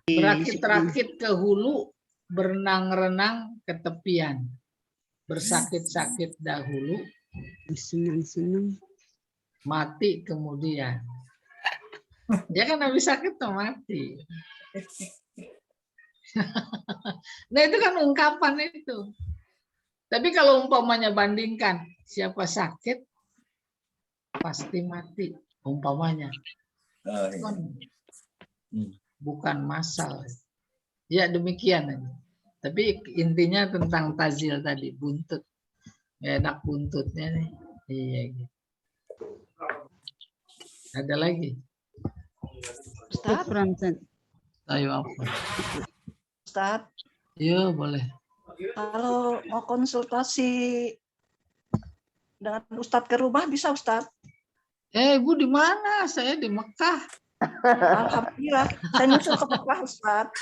Berakit-rakit ke hulu, berenang-renang ke tepian. Bersakit-sakit dahulu, Senang-senang. mati kemudian. Dia kan habis sakit tuh mati. Nah itu kan ungkapan itu. Tapi kalau umpamanya bandingkan siapa sakit pasti mati umpamanya. Kan bukan masal. Ya demikian. Tapi intinya tentang tazil tadi buntut. Enak buntutnya nih. Iya gitu. Ada lagi? Ustaz, Syukran, Ustaz. Ayo apa? Ustaz, Iya boleh. kalau mau konsultasi dengan Ustadz ke rumah bisa Ustadz? Ibu di mana? Saya di Mekah. Alhamdulillah, saya nyusul ke Mekah Ustadz.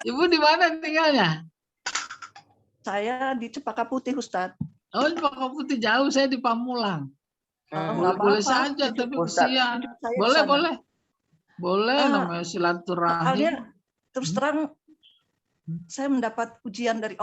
Ibu di mana tinggalnya? Saya di Cempaka Putih Ustadz. Oh di Cempaka Putih jauh. Saya di Pamulang. Nggak Boleh apa-apa. saja tapi Ustaz. kesian. Saya di Boleh sana. boleh. Boleh namanya silaturahim. Soalnya terus terang saya mendapat ujian dari Allah.